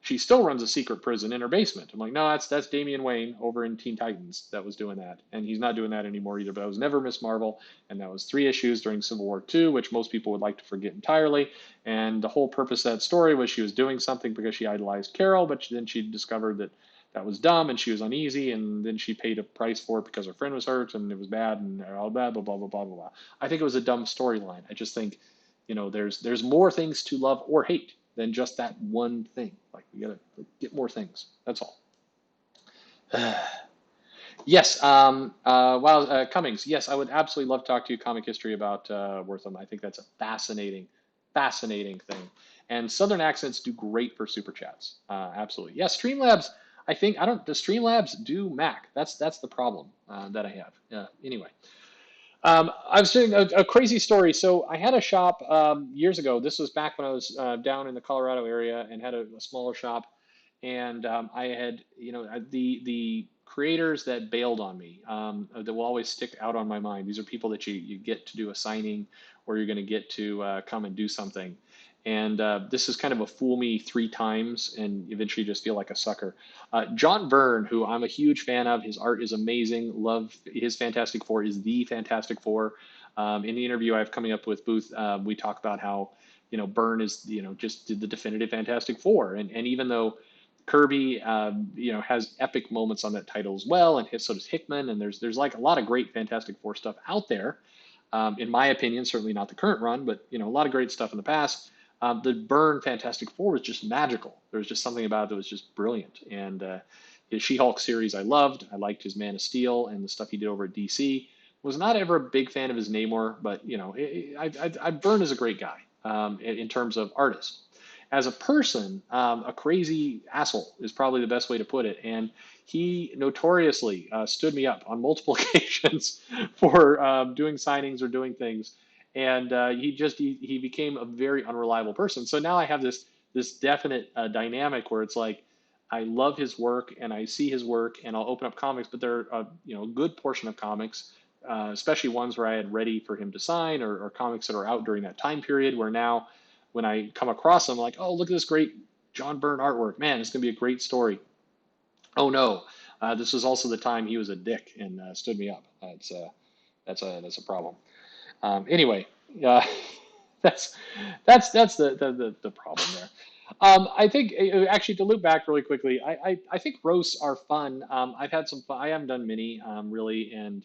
she still runs a secret prison in her basement. I'm like, no, that's Damian Wayne over in Teen Titans that was doing that. And he's not doing that anymore either. But that was never Miss Marvel. And that was 3 issues during Civil War II, which most people would like to forget entirely. And the whole purpose of that story was she was doing something because she idolized Carol, but then she discovered that was dumb and she was uneasy. And then she paid a price for it because her friend was hurt and it was bad and all bad, blah, blah, blah, blah, blah. I think it was a dumb storyline. I just think, there's more things to love or hate than just that one thing. Like, we gotta get more things. That's all. Yes. Cummings. Yes, I would absolutely love to talk to you comic history about Wortham. I think that's a fascinating thing. And Southern accents do great for super chats. Absolutely. Yeah. Streamlabs. Does Streamlabs do Mac? That's the problem that I have. Anyway. I was doing a crazy story. So I had a shop years ago. This was back when I was down in the Colorado area and had a smaller shop. And I had, the creators that bailed on me, that will always stick out on my mind. These are people that you get to do a signing, or you're going to get to come and do something. And this is kind of a fool me 3 times and eventually just feel like a sucker. John Byrne, who I'm a huge fan of, his art is amazing. Love his Fantastic Four is the Fantastic Four. In the interview I have coming up with Booth, we talk about how, Byrne is, just did the definitive Fantastic Four. And even though Kirby, has epic moments on that title as well, and so does Hickman, and there's like a lot of great Fantastic Four stuff out there. In my opinion, certainly not the current run, but a lot of great stuff in the past. The Byrne Fantastic Four was just magical. There was just something about it that was just brilliant. And his She-Hulk series I loved. I liked his Man of Steel and the stuff he did over at DC. Was not ever a big fan of his Namor, but Byrne is a great guy in terms of artist. As a person, a crazy asshole is probably the best way to put it. And he notoriously stood me up on multiple occasions for doing signings or doing things. And he became a very unreliable person. So now I have this definite dynamic where it's like I love his work and I see his work and I'll open up comics, but there are a good portion of comics, especially ones where I had ready for him to sign, or comics that are out during that time period, where now when I come across them, I'm like, oh, look at this great John Byrne artwork. Man, it's going to be a great story. Oh no, this was also the time he was a dick and stood me up. That's a problem. Anyway, uh, that's the problem there. I think actually, to loop back really quickly, I think roasts are fun. I've had some fun. I haven't done many really, and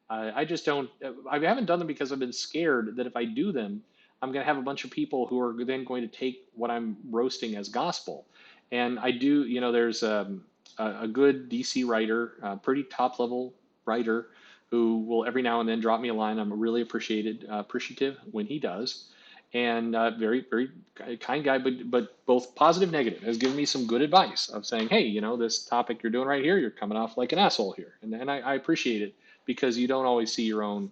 I just don't. I haven't done them because I've been scared that if I do them, I'm going to have a bunch of people who are then going to take what I'm roasting as gospel. And I do, there's a good DC writer, a pretty top level writer, who will every now and then drop me a line. I'm really appreciative when he does, and very very kind guy, but both positive negative, has given me some good advice of saying, hey, this topic you're doing right here, you're coming off like an asshole here, and I appreciate it, because you don't always see your own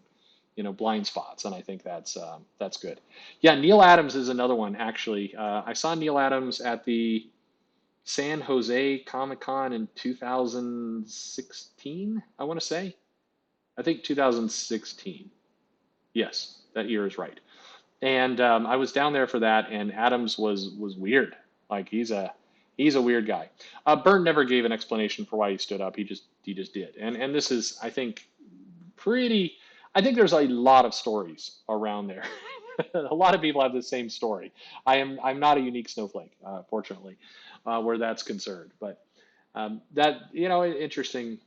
blind spots, and I think that's good. Yeah, Neal Adams is another one actually. I saw Neal Adams at the San Jose Comic Con in 2016, I want to say. I think 2016. Yes, that year is right. And I was down there for that, and Adams was weird. Like he's a weird guy. Byrne never gave an explanation for why he stood up. He just did. And this is, I think, pretty. I think there's a lot of stories around there. A lot of people have the same story. I'm not a unique snowflake, fortunately, where that's concerned. But that interesting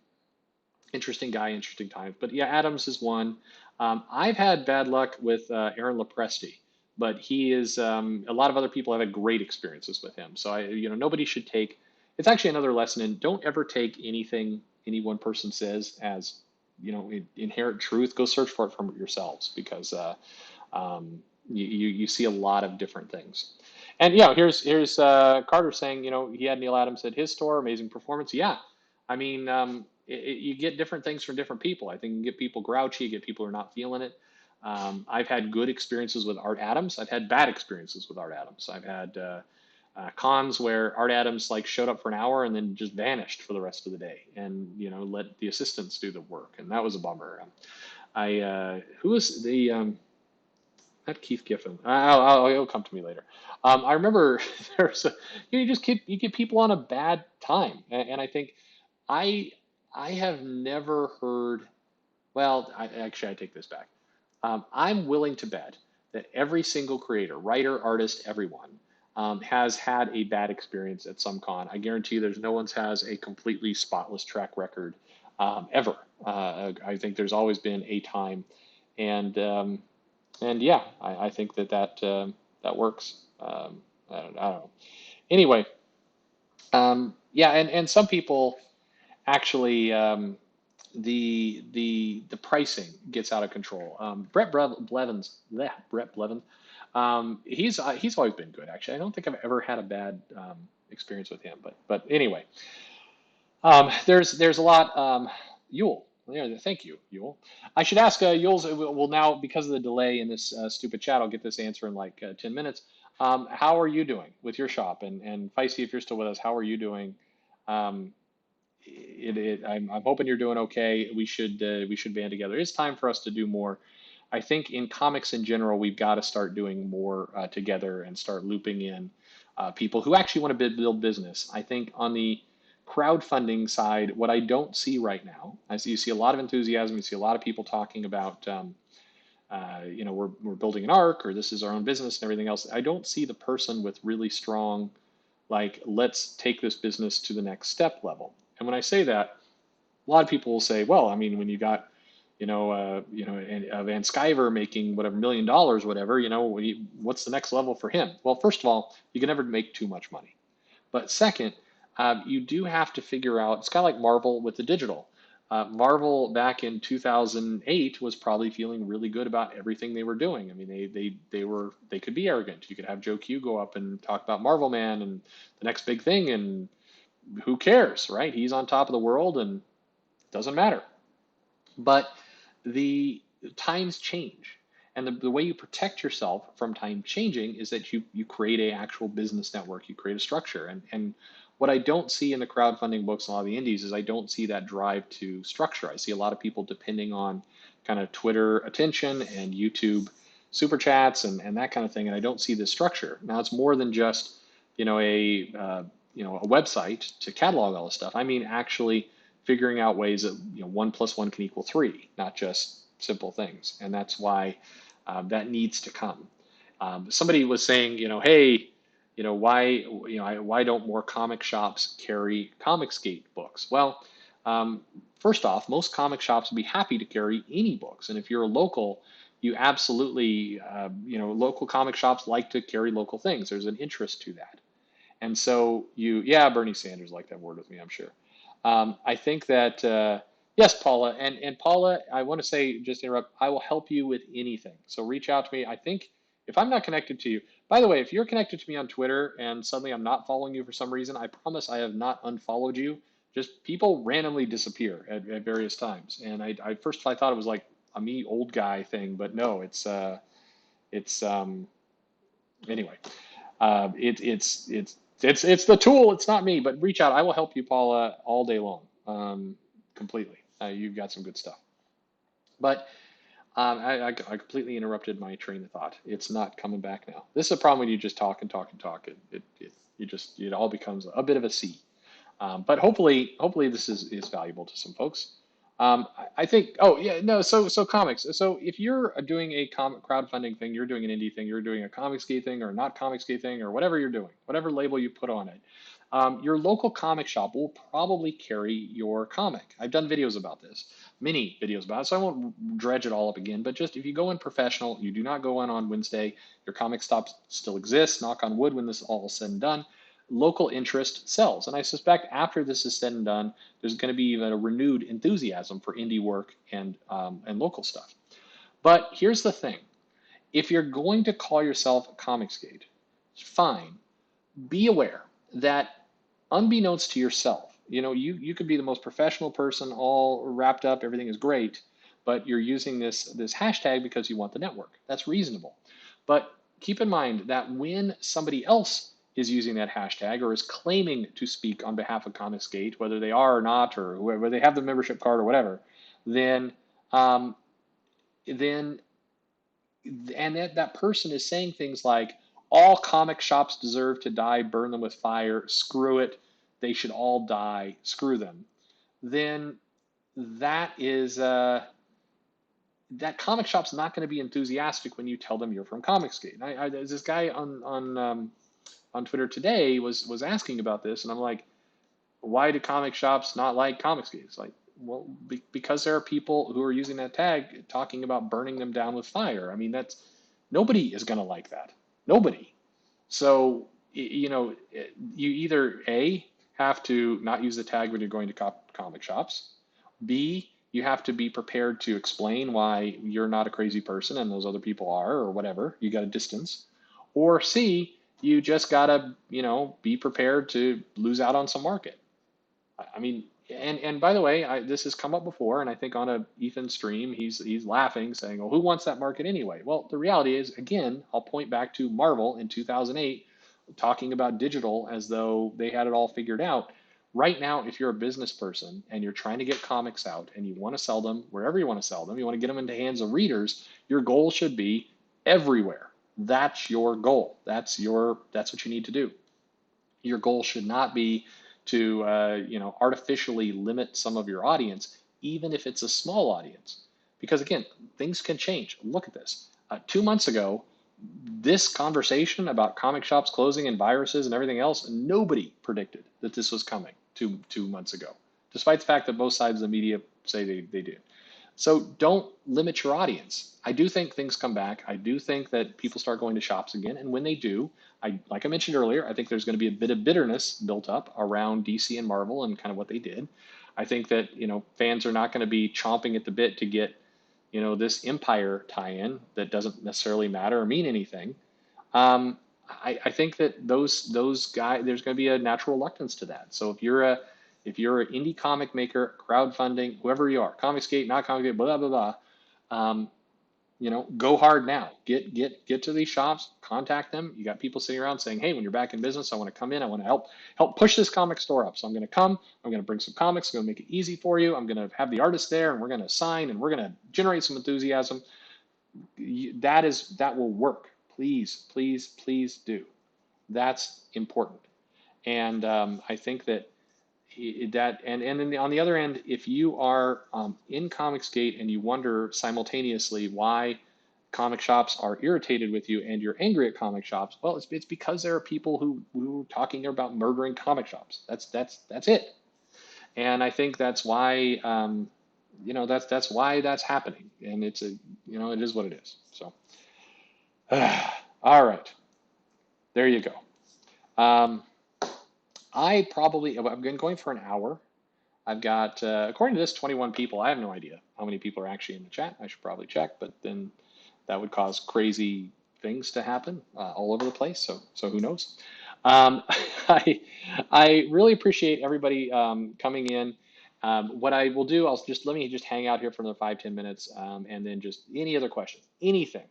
guy, interesting times. But yeah, Adams is one. I've had bad luck with Aaron Lopresti, but he is. A lot of other people have had great experiences with him. So nobody should take. It's actually another lesson in don't ever take anything any one person says as inherent truth. Go search for it from yourselves, because you see a lot of different things. And here's Carter saying he had Neal Adams at his store, amazing performance. Yeah, I mean you get different things from different people. I think you get people grouchy, you get people who are not feeling it. I've had good experiences with Art Adams. I've had bad experiences with Art Adams. I've had cons where Art Adams showed up for an hour and then just vanished for the rest of the day, and let the assistants do the work, and that was a bummer. Who was the not Keith Giffen? It'll come to me later. I remember there's you get people on a bad time, and I think I have never heard. Well, I take this back. I'm willing to bet that every single creator, writer, artist, everyone, has had a bad experience at some con. I guarantee you there's no one's has a completely spotless track record ever. I think there's always been a time, and yeah, I think that works. I don't know. Anyway, yeah, and some people actually the pricing gets out of control. Brett Blevins, he's always been good, actually. I don't think I've ever had a bad experience with him, but anyway, there's a lot. Yule, yeah, thank you, Yule. I should ask Yule's. Well, now because of the delay in this stupid chat, I'll get this answer in like 10 minutes. How are you doing with your shop? And Feisty, if you're still with us, how are you doing? I'm hoping you're doing okay. We should band together. It's time for us to do more. I think in comics in general, we've got to start doing more together and start looping in people who actually want to build business. I think on the crowdfunding side, what I don't see right now, I see you see a lot of enthusiasm. You see a lot of people talking about, we're building an arc or this is our own business and everything else. I don't see the person with really strong, like, let's take this business to the next step level. And when I say that, a lot of people will say, well, I mean, when you got, Van Sciver making whatever $1 million, whatever, what's the next level for him? Well, first of all, you can never make too much money. But second, you do have to figure out, it's kind of like Marvel with the digital. Marvel back in 2008 was probably feeling really good about everything they were doing. I mean, they could be arrogant. You could have Joe Q go up and talk about Marvel Man and the next big thing, and who cares, right? He's on top of the world and it doesn't matter. But the times change. And the way you protect yourself from time changing is that you create a actual business network, you create a structure. And what I don't see in the crowdfunding books and a lot of the indies is I don't see that drive to structure. I see a lot of people depending on kind of Twitter attention and YouTube super chats and that kind of thing. And I don't see this structure. Now it's more than just, a website to catalog all this stuff. I mean, actually figuring out ways that 1 + 1 can equal 3, not just simple things, and that's why that needs to come. Somebody was saying, hey, why don't more comic shops carry Comicsgate books? Well, first off, most comic shops would be happy to carry any books, and if you're a local, you absolutely, local comic shops like to carry local things. There's an interest to that. And so yeah, Bernie Sanders liked that word with me, I'm sure. I think that, yes, Paula, and Paula, I want to say, just interrupt, I will help you with anything. So reach out to me. I think if I'm not connected to you, by the way, if you're connected to me on Twitter and suddenly I'm not following you for some reason, I promise I have not unfollowed you. Just people randomly disappear at various times. And I thought it was like a me old guy thing, but no, it's, anyway, it's the tool. It's not me, but reach out. I will help you, Paula, all day long, completely. You've got some good stuff. But I completely interrupted my train of thought. It's not coming back now. This is a problem when you just talk and talk and talk. It all becomes a bit of a sea. But hopefully this is valuable to some folks. I think, oh yeah, no, so comics. So if you're doing a crowdfunding thing, you're doing an indie thing, you're doing a Comicsgate thing or not Comicsgate thing or whatever you're doing, whatever label you put on it, your local comic shop will probably carry your comic. I've done videos about this, many videos about it, so I won't dredge it all up again, but just if you go in professional, you do not go in on Wednesday, your comic stop still exists, knock on wood when this is all said and done, local interest sells. And I suspect after this is said and done, there's going to be even a renewed enthusiasm for indie work and local stuff. But here's the thing. If you're going to call yourself Comicsgate, fine. Be aware that unbeknownst to yourself, you could be the most professional person, all wrapped up, everything is great, but you're using this hashtag because you want the network. That's reasonable. But keep in mind that when somebody else is using that hashtag or is claiming to speak on behalf of Comicsgate, whether they are or not, or whether they have the membership card or whatever, then that person is saying things like, all comic shops deserve to die, burn them with fire, screw it, they should all die, screw them, then that comic shop's not going to be enthusiastic when you tell them you're from Comicsgate. There's this guy on Twitter today was asking about this, and I'm like, why do comic shops not like Comicsgate? It's like, well, because there are people who are using that tag talking about burning them down with fire. I mean, nobody is going to like that. Nobody. So, you either A, have to not use the tag when you're going to comic shops. B, you have to be prepared to explain why you're not a crazy person and those other people are, or whatever. You got to distance. Or C, you just got to, be prepared to lose out on some market. I mean, and by the way, this has come up before, and I think on a Ethan stream, he's laughing, saying, "Well, who wants that market anyway?" Well, the reality is, again, I'll point back to Marvel in 2008, talking about digital as though they had it all figured out. right now, if you're a business person and you're trying to get comics out and you want to sell them wherever you want to sell them, you want to get them into the hands of readers, your goal should be everywhere. That's your goal. That's what you need to do. Your goal should not be to artificially limit some of your audience, even if it's a small audience, because again, things can change. Look at this. 2 months ago, this conversation about comic shops closing and viruses and everything else, nobody predicted that this was coming 2 months ago, despite the fact that both sides of the media say they do. So don't limit your audience. I do think things come back. I do think that people start going to shops again. And when they do, like I mentioned earlier, I think there's going to be a bit of bitterness built up around DC and Marvel and kind of what they did. I think that, fans are not going to be chomping at the bit to get, this Empire tie-in that doesn't necessarily matter or mean anything. I think that those guys, there's going to be a natural reluctance to that. So if you're an indie comic maker, crowdfunding, whoever you are, Comicsgate, not Comicsgate, blah blah blah, go hard now. Get to these shops, contact them. You got people sitting around saying, hey, when you're back in business, I want to come in. I want to help push this comic store up. So I'm going to come. I'm going to bring some comics. I'm going to make it easy for you. I'm going to have the artist there, and we're going to sign, and we're going to generate some enthusiasm. That will work. Please, please, please do. That's important. And I think that and then on the other end, if you are in Comicsgate and you wonder simultaneously why comic shops are irritated with you and you're angry at comic shops, well, it's because there are people who are talking about murdering comic shops. That's it. And I think that's why that's why that's happening. And it is what it is. So all right, there you go. I've been going for an hour. I've got, according to this, 21 people. I have no idea how many people are actually in the chat. I should probably check, but then that would cause crazy things to happen all over the place. So who knows? I really appreciate everybody coming in. What I will do, let me just hang out here for another 5-10 minutes, and then just any other questions, anything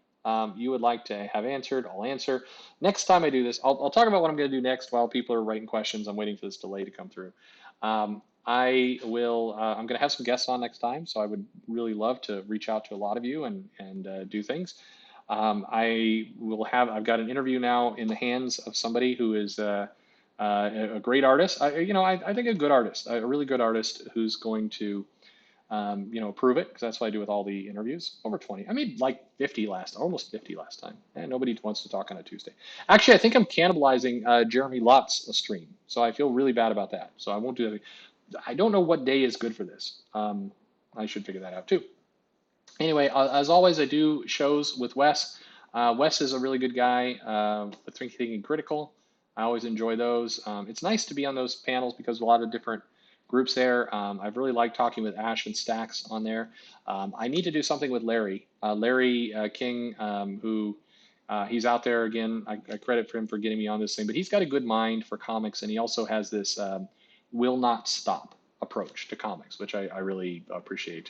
you would like to have answered, I'll answer. Next time I do this, I'll talk about what I'm going to do next while people are writing questions. I'm waiting for this delay to come through. I'm going to have some guests on next time, so I would really love to reach out to a lot of you and do things. I've got an interview now in the hands of somebody who is a great artist. I think a good artist, a really good artist who's going to approve it, because that's what I do with all the interviews. Over 20. I made like almost 50 last time. And nobody wants to talk on a Tuesday. Actually, I think I'm cannibalizing Jeremy Lott's stream, so I feel really bad about that. So I won't do that. I don't know what day is good for this. I should figure that out too. Anyway, as always, I do shows with Wes. Wes is a really good guy with Thinking Critical. I always enjoy those. It's nice to be on those panels because a lot of different groups there. I've really liked talking with Ash and Stacks on there. I need to do something with Larry. Larry King, who he's out there again. I credit for him for getting me on this thing, but he's got a good mind for comics, and he also has this will not stop approach to comics, which I really appreciate.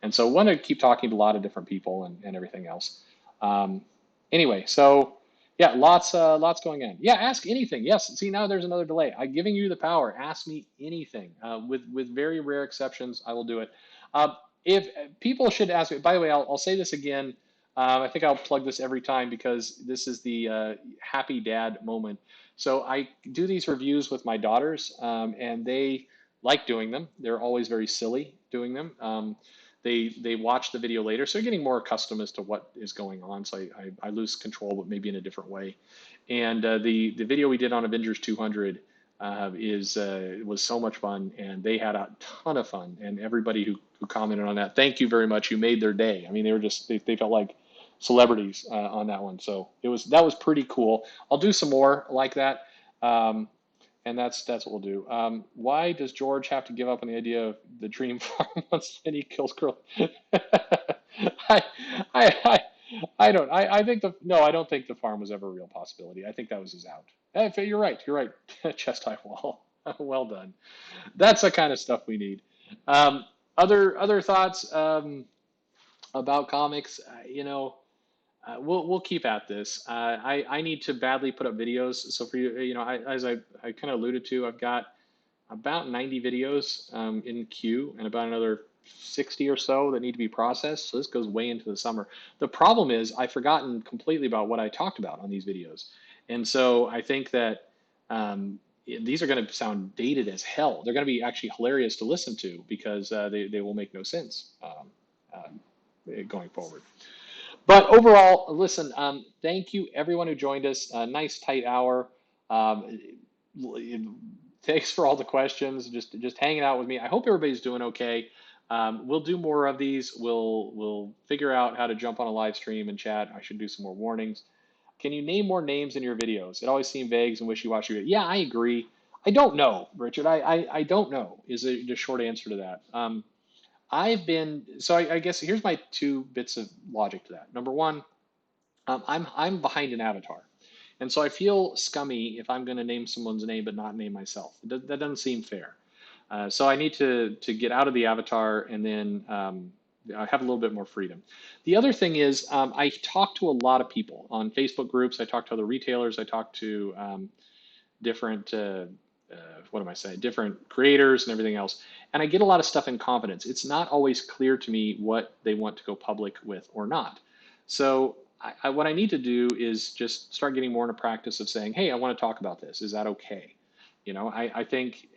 And so I want to keep talking to a lot of different people and everything else. Anyway, so yeah, lots going on. Yeah, ask anything. Yes, see, now there's another delay. I'm giving you the power. Ask me anything. With very rare exceptions, I will do it. If people should ask me, by the way, I'll say this again. I think I'll plug this every time because this is the happy dad moment. So I do these reviews with my daughters, and they like doing them. They're always very silly doing them. They watch the video later, so they're getting more accustomed as to what is going on. So I lose control, but maybe in a different way. And the video we did on Avengers 200 was so much fun, and they had a ton of fun. And everybody who commented on that, thank you very much. You made their day. I mean, they felt like celebrities on that one. So that was pretty cool. I'll do some more like that. And that's what we'll do. Why does George have to give up on the idea of the dream farm once Lenny kills Curly? I don't. I don't think the farm was ever a real possibility. I think that was his out. You're right. Chest high wall. Well done. That's the kind of stuff we need. Other thoughts about comics? We'll keep at this. I need to badly put up videos. So for you, as I kind of alluded to, I've got about 90 videos in queue and about another 60 or so that need to be processed. So this goes way into the summer. The problem is I've forgotten completely about what I talked about on these videos. And so I think that these are going to sound dated as hell. They're going to be actually hilarious to listen to because they will make no sense going forward. But overall, listen, thank you everyone who joined us. A nice tight hour. Um, Thanks for all the questions. Just hanging out with me. I hope everybody's doing okay. We'll do more of these. We'll figure out how to jump on a live stream and chat. I should do some more warnings. Can you name more names in your videos? It always seemed vague and wishy-washy. Yeah, I agree. I don't know, Richard. I don't know is the short answer to that. I guess here's my two bits of logic to that. Number one, I'm behind an avatar. And so I feel scummy if I'm going to name someone's name but not name myself. That doesn't seem fair. So I need to get out of the avatar and then I have a little bit more freedom. The other thing is I talk to a lot of people on Facebook groups. I talk to other retailers. I talk to different what am I saying? Different creators and everything else. And I get a lot of stuff in confidence. It's not always clear to me what they want to go public with or not. So what I need to do is just start getting more into practice of saying, hey, I want to talk about this. Is that okay? I think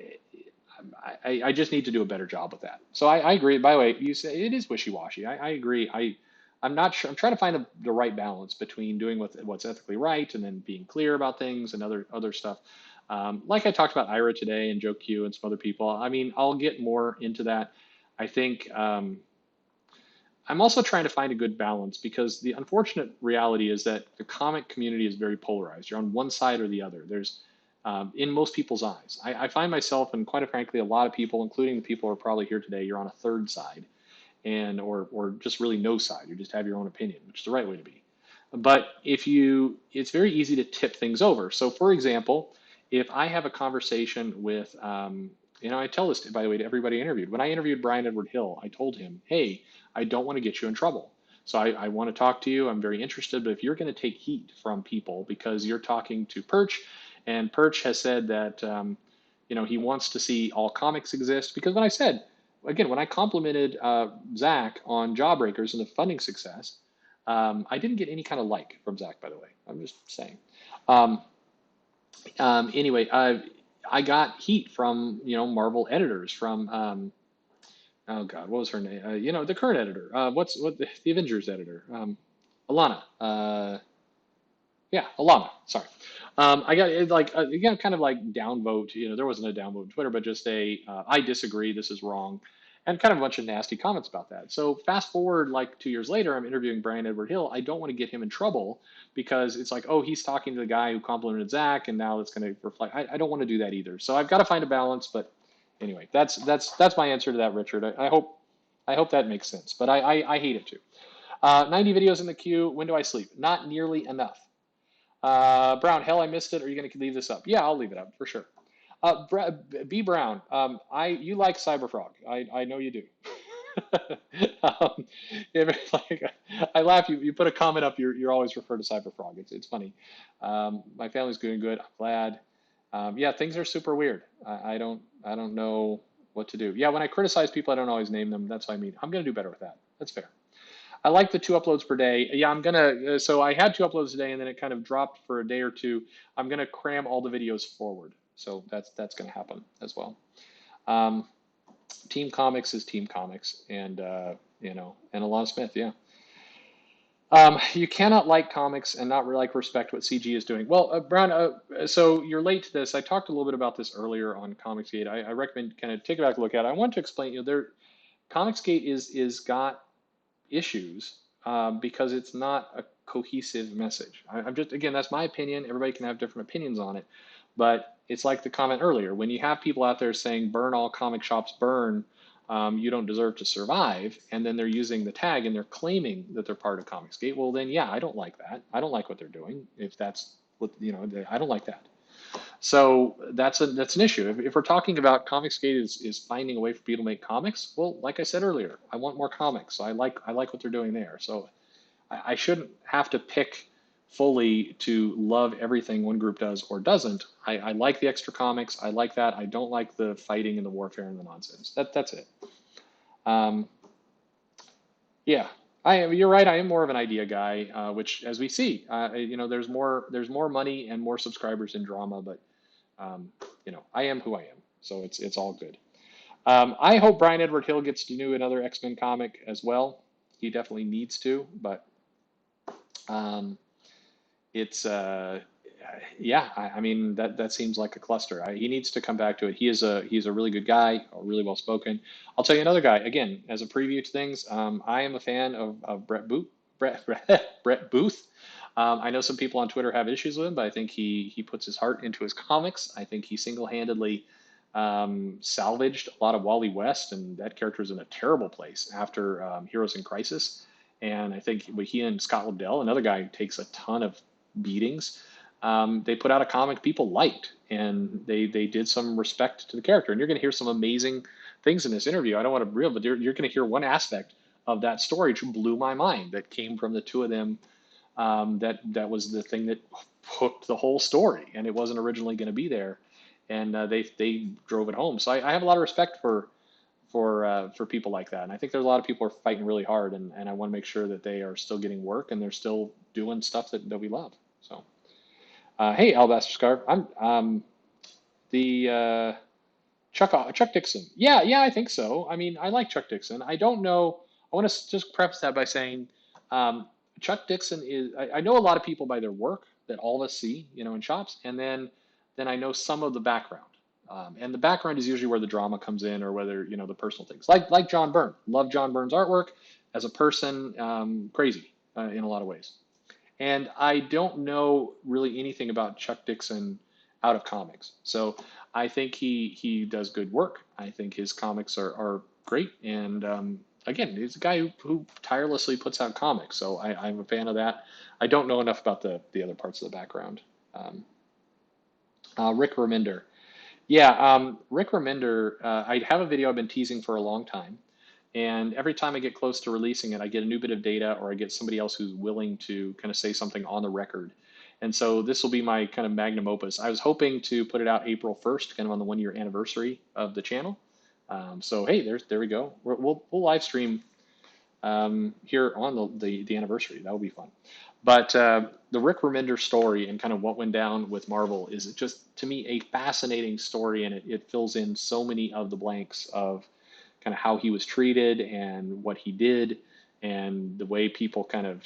I just need to do a better job with that. So I agree. By the way, you say it is wishy-washy. I agree. I'm not sure. I'm trying to find the right balance between doing what's ethically right and then being clear about things and other stuff. Like I talked about Ira today and Joe Q and some other people. I mean, I'll get more into that. I think I'm also trying to find a good balance because the unfortunate reality is that the comic community is very polarized. You're on one side or the other. There's in most people's eyes. I find myself, and quite frankly, a lot of people, including the people who are probably here today, you're on a third side, and or just really no side. You just have your own opinion, which is the right way to be. But it's very easy to tip things over. So, for example, if I have a conversation with, I tell this, by the way, to everybody I interviewed. When I interviewed Brian Edward Hill, I told him, hey, I don't want to get you in trouble. So I want to talk to you. I'm very interested. But if you're going to take heat from people because you're talking to Perch, and Perch has said that, he wants to see all comics exist. Because when I said, again, when I complimented Zach on Jawbreakers and the funding success, I didn't get any kind of like from Zach, by the way. I'm just saying. Anyway, I got heat from Marvel editors from oh God, what was her name? The current editor. The Avengers editor? Alana. Yeah, Alana. Sorry. I got kind of like downvote. There wasn't a downvote on Twitter, but just I disagree. This is wrong, and kind of a bunch of nasty comments about that. So fast forward like 2 years later, I'm interviewing Brian Edward Hill. I don't want to get him in trouble because it's like, oh, he's talking to the guy who complimented Zach, and now it's going to reflect. I don't want to do that either. So I've got to find a balance. But anyway, that's my answer to that, Richard. I hope that makes sense. But I hate it too. 90 videos in the queue. When do I sleep? Not nearly enough. Brown, hell, I missed it. Are you going to leave this up? Yeah, I'll leave it up for sure. B Brown, you like Cyberfrog. I know you do. I laugh. You put a comment up. You're always refer to Cyberfrog. It's funny. My family's doing good. I'm glad. Yeah, things are super weird. I don't know what to do. Yeah, when I criticize people, I don't always name them. That's what I mean. I'm going to do better with that. That's fair. I like the 2 uploads per day. Yeah, I'm gonna. So I had 2 uploads a day, and then it kind of dropped for a day or two. I'm gonna cram all the videos forward. So that's gonna happen as well. Team Comics is Team Comics, and and Alana Smith. Yeah. You cannot like comics and not respect what CG is doing. Well, Brown, so you're late to this. I talked a little bit about this earlier on Comicsgate. I recommend kind of take a back look at it. I want to explain. Comicsgate is got issues because it's not a cohesive message. I'm just, again, that's my opinion. Everybody can have different opinions on it, but it's like the comment earlier. When you have people out there saying, burn all comic shops, burn, you don't deserve to survive, and then they're using the tag and they're claiming that they're part of Comicsgate, well then, yeah, I don't like that. I don't like what they're doing. If that's what, I don't like that. So that's an issue. If we're talking about Comicsgate is finding a way for people to make comics, well, like I said earlier, I want more comics. So I like what they're doing there. So I shouldn't have to pick fully to love everything one group does or doesn't. I like the extra comics. I like that. I don't like the fighting and the warfare and the nonsense. That's it. Um, yeah, I am. You're right. I am more of an idea guy, which, as we see, there's more money and more subscribers in drama, but um, I am who I am, so it's all good. I hope Brian Edward Hill gets to do another X-Men comic as well. He definitely needs to, but um, it's yeah. I mean that seems like a cluster. He needs to come back to it. He's a really good guy, really well spoken. I'll tell you another guy again as a preview to things. I am a fan of Brett Booth. I know some people on Twitter have issues with him, but I think he puts his heart into his comics. I think he single-handedly salvaged a lot of Wally West, and that character is in a terrible place after Heroes in Crisis. And I think he and Scott Lobdell, another guy who takes a ton of beatings, they put out a comic people liked, and they did some respect to the character. And you're going to hear some amazing things in this interview. I don't want to reel, but you're going to hear one aspect of that story which blew my mind that came from the two of them. That was the thing that hooked the whole story, and it wasn't originally going to be there, and they drove it home. So I have a lot of respect for people like that, and I think there's a lot of people who are fighting really hard, and I want to make sure that they are still getting work and they're still doing stuff that we love. So hey, Alabaster Scarf, I'm the Chuck Dixon. Yeah, I think so. I mean, I like Chuck Dixon. I don't know. I want to just preface that by saying um, Chuck Dixon is. I know a lot of people by their work that all of us see, in shops, and then I know some of the background. And the background is usually where the drama comes in, or whether the personal things. Like John Byrne. Love John Byrne's artwork as a person. Crazy in a lot of ways. And I don't know really anything about Chuck Dixon out of comics. So I think he does good work. I think his comics are great. And again, he's a guy who tirelessly puts out comics. So I'm a fan of that. I don't know enough about the other parts of the background. Um, Rick Remender. Yeah, Rick Remender, I have a video I've been teasing for a long time. And every time I get close to releasing it, I get a new bit of data or I get somebody else who's willing to kind of say something on the record. And so this will be my kind of magnum opus. I was hoping to put it out April 1st, kind of on the 1 year anniversary of the channel. So hey, there we go. We'll live stream here on the anniversary. That will be fun. But the Rick Remender story and kind of what went down with Marvel is just, to me, a fascinating story, and it fills in so many of the blanks of kind of how he was treated and what he did and the way people kind of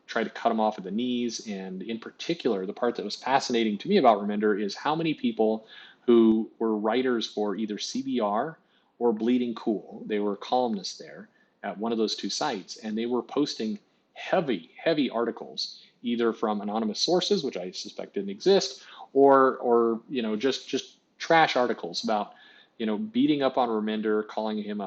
try to cut him off at the knees. And in particular, the part that was fascinating to me about Remender is how many people who were writers for either CBR or Bleeding Cool, they were columnists there at one of those two sites, and they were posting heavy articles, either from anonymous sources, which I suspect didn't exist, or just trash articles about beating up on Remender, calling him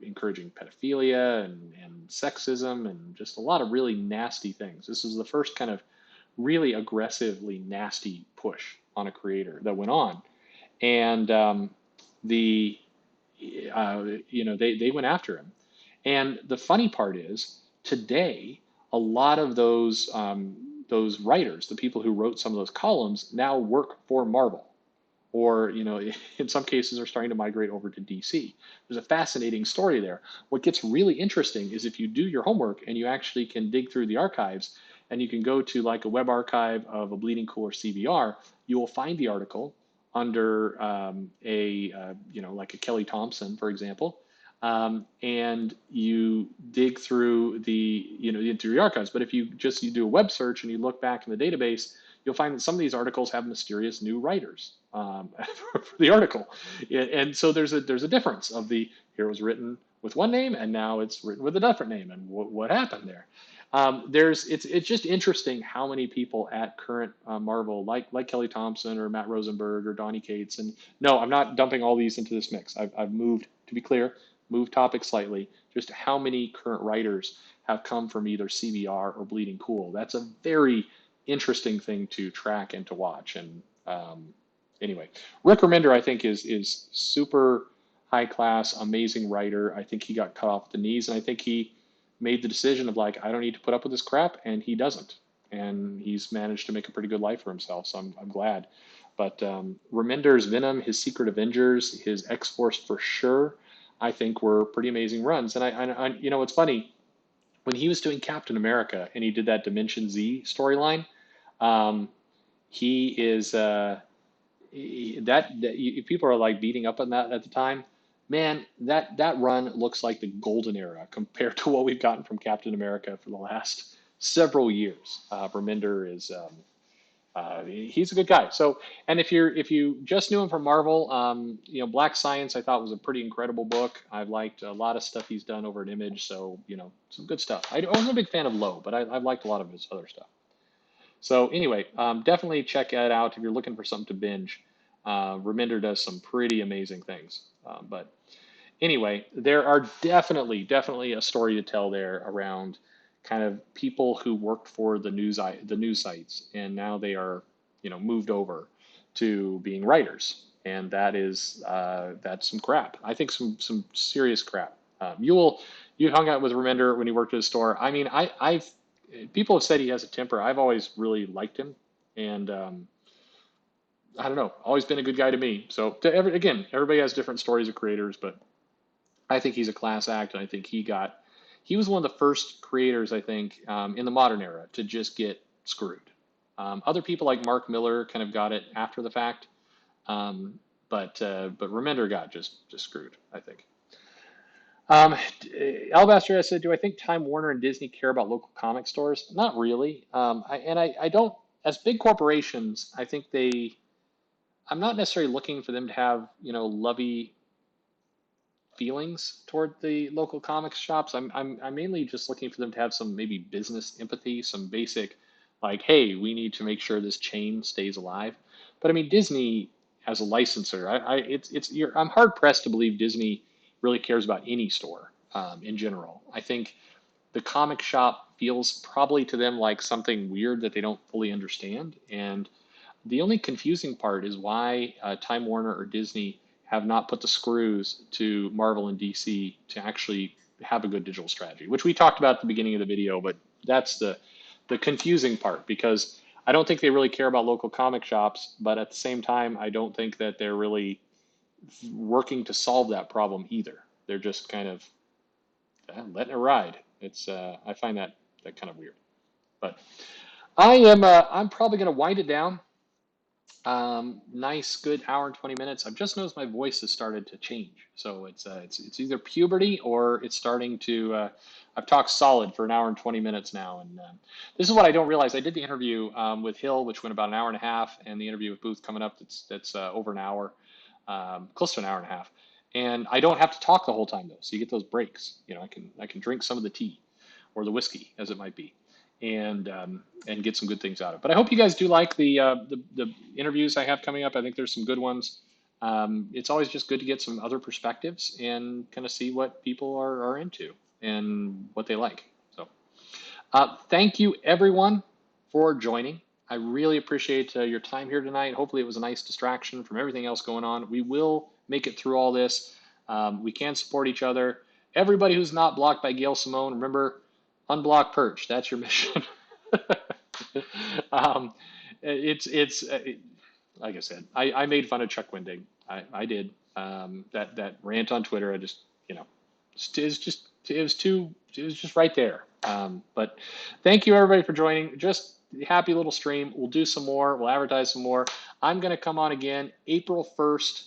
encouraging pedophilia and sexism and just a lot of really nasty things. This is the first kind of really aggressively nasty push on a creator that went on, and the they went after him. And the funny part is today, a lot of those writers, the people who wrote some of those columns, now work for Marvel, or in some cases are starting to migrate over to DC. There's a fascinating story there. What gets really interesting is if you do your homework and you actually can dig through the archives and you can go to like a web archive of a Bleeding Cool or CBR, you will find the article under like a Kelly Thompson, for example, and you dig through into the archives. But if you do a web search and you look back in the database, you'll find that some of these articles have mysterious new writers for the article, and so there's a difference of here it was written with one name and now it's written with a different name, and what happened there. It's just interesting how many people at current Marvel, like Kelly Thompson or Matt Rosenberg or Donny Cates, and no, I'm not dumping all these into this mix. I've moved, to be clear, moved topics slightly. Just how many current writers have come from either CBR or Bleeding Cool. That's a very interesting thing to track and to watch. And anyway, Rick Remender, I think, is super high class, amazing writer. I think he got cut off at the knees, and I think he made the decision of like, I don't need to put up with this crap, and he doesn't. and he's managed to make a pretty good life for himself. So I'm glad. But Remender's Venom, his Secret Avengers, his X Force for sure, I think were pretty amazing runs. And you know, it's funny when he was doing Captain America and he did that Dimension Z storyline. Um, he is people are like beating up on that at the time. Man, that run looks like the golden era compared to what we've gotten from Captain America for the last several years. Remender is he's a good guy. So, and if you just knew him from Marvel, you know, Black Science I thought was a pretty incredible book. I've liked a lot of stuff he's done over at Image, so you know, some good stuff. I wasn't a big fan of Low, but I've liked a lot of his other stuff. So anyway, definitely check that out if you're looking for something to binge. Remender does some pretty amazing things. But anyway, there are definitely a story to tell there around kind of people who worked for the news sites, and now they are, you know, moved over to being writers, and that's some crap. I think some serious crap. You hung out with Remender when he worked at a store. I mean, I've people have said he has a temper. I've always really liked him, and I don't know, always been a good guy to me. So again, everybody has different stories of creators, but I think he's a class act, and I think he was one of the first creators, I think, in the modern era to just get screwed. Other people like Mark Miller kind of got it after the fact, um, but Remender got just screwed, I think. Um, Alabaster said, "Do I think Time Warner and Disney care about local comic stores? Not really. I don't. As big corporations, I think they. I'm not necessarily looking for them to have, you know, lovey feelings toward the local comics shops. I'm mainly just looking for them to have some maybe business empathy, some basic, like, hey, we need to make sure this chain stays alive. But I mean, Disney as a licensor, I'm hard pressed to believe Disney really cares about any store in general. I think the comic shop feels probably to them like something weird that they don't fully understand. And the only confusing part is why Time Warner or Disney have not put the screws to Marvel and DC to actually have a good digital strategy, which we talked about at the beginning of the video. But that's the confusing part, because I don't think they really care about local comic shops, but at the same time, I don't think that they're really working to solve that problem either. They're just kind of letting it ride. It's I find that kind of weird. But I'm probably going to wind it down. Nice, good hour and 20 minutes. I've just noticed my voice has started to change. So it's either puberty or it's starting to, I've talked solid for an hour and 20 minutes now. And this is what I don't realize. I did the interview with Hill, which went about an hour and a half, and the interview with Booth coming up, that's over an hour, close to an hour and a half. And I don't have to talk the whole time though. So you get those breaks. You know, I can drink some of the tea or the whiskey as it might be, and get some good things out of it. But I hope you guys do like the interviews I have coming up. I think there's some good ones. It's always just good to get some other perspectives and kind of see what people are into and what they like. So thank you everyone for joining. I really appreciate your time here tonight. Hopefully it was a nice distraction from everything else going on. We will make it through all this. We can support each other. Everybody who's not blocked by Gail Simone, remember, unblock Perch. That's your mission. um, like I said, I made fun of Chuck Wendig. I did. That rant on Twitter. I just, you know, it was just right there. But thank you everybody for joining. Just happy little stream. We'll do some more. We'll advertise some more. I'm going to come on again April 1st.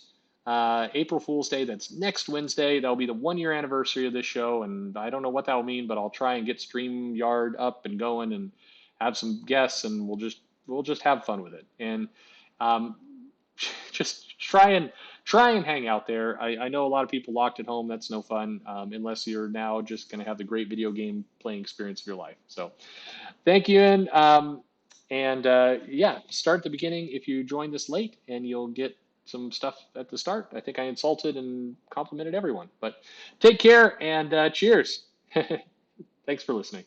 April Fool's Day, that's next Wednesday. That'll be the 1 year anniversary of this show, and I don't know what that will mean, but I'll try and get StreamYard up and going and have some guests, and we'll just have fun with it. And um, just try and hang out there. I know a lot of people locked at home. That's no fun, unless you're now just going to have the great video game playing experience of your life. So thank you, and yeah, start at the beginning if you join this late, and you'll get some stuff at the start. I think I insulted and complimented everyone, but take care and cheers. Thanks for listening.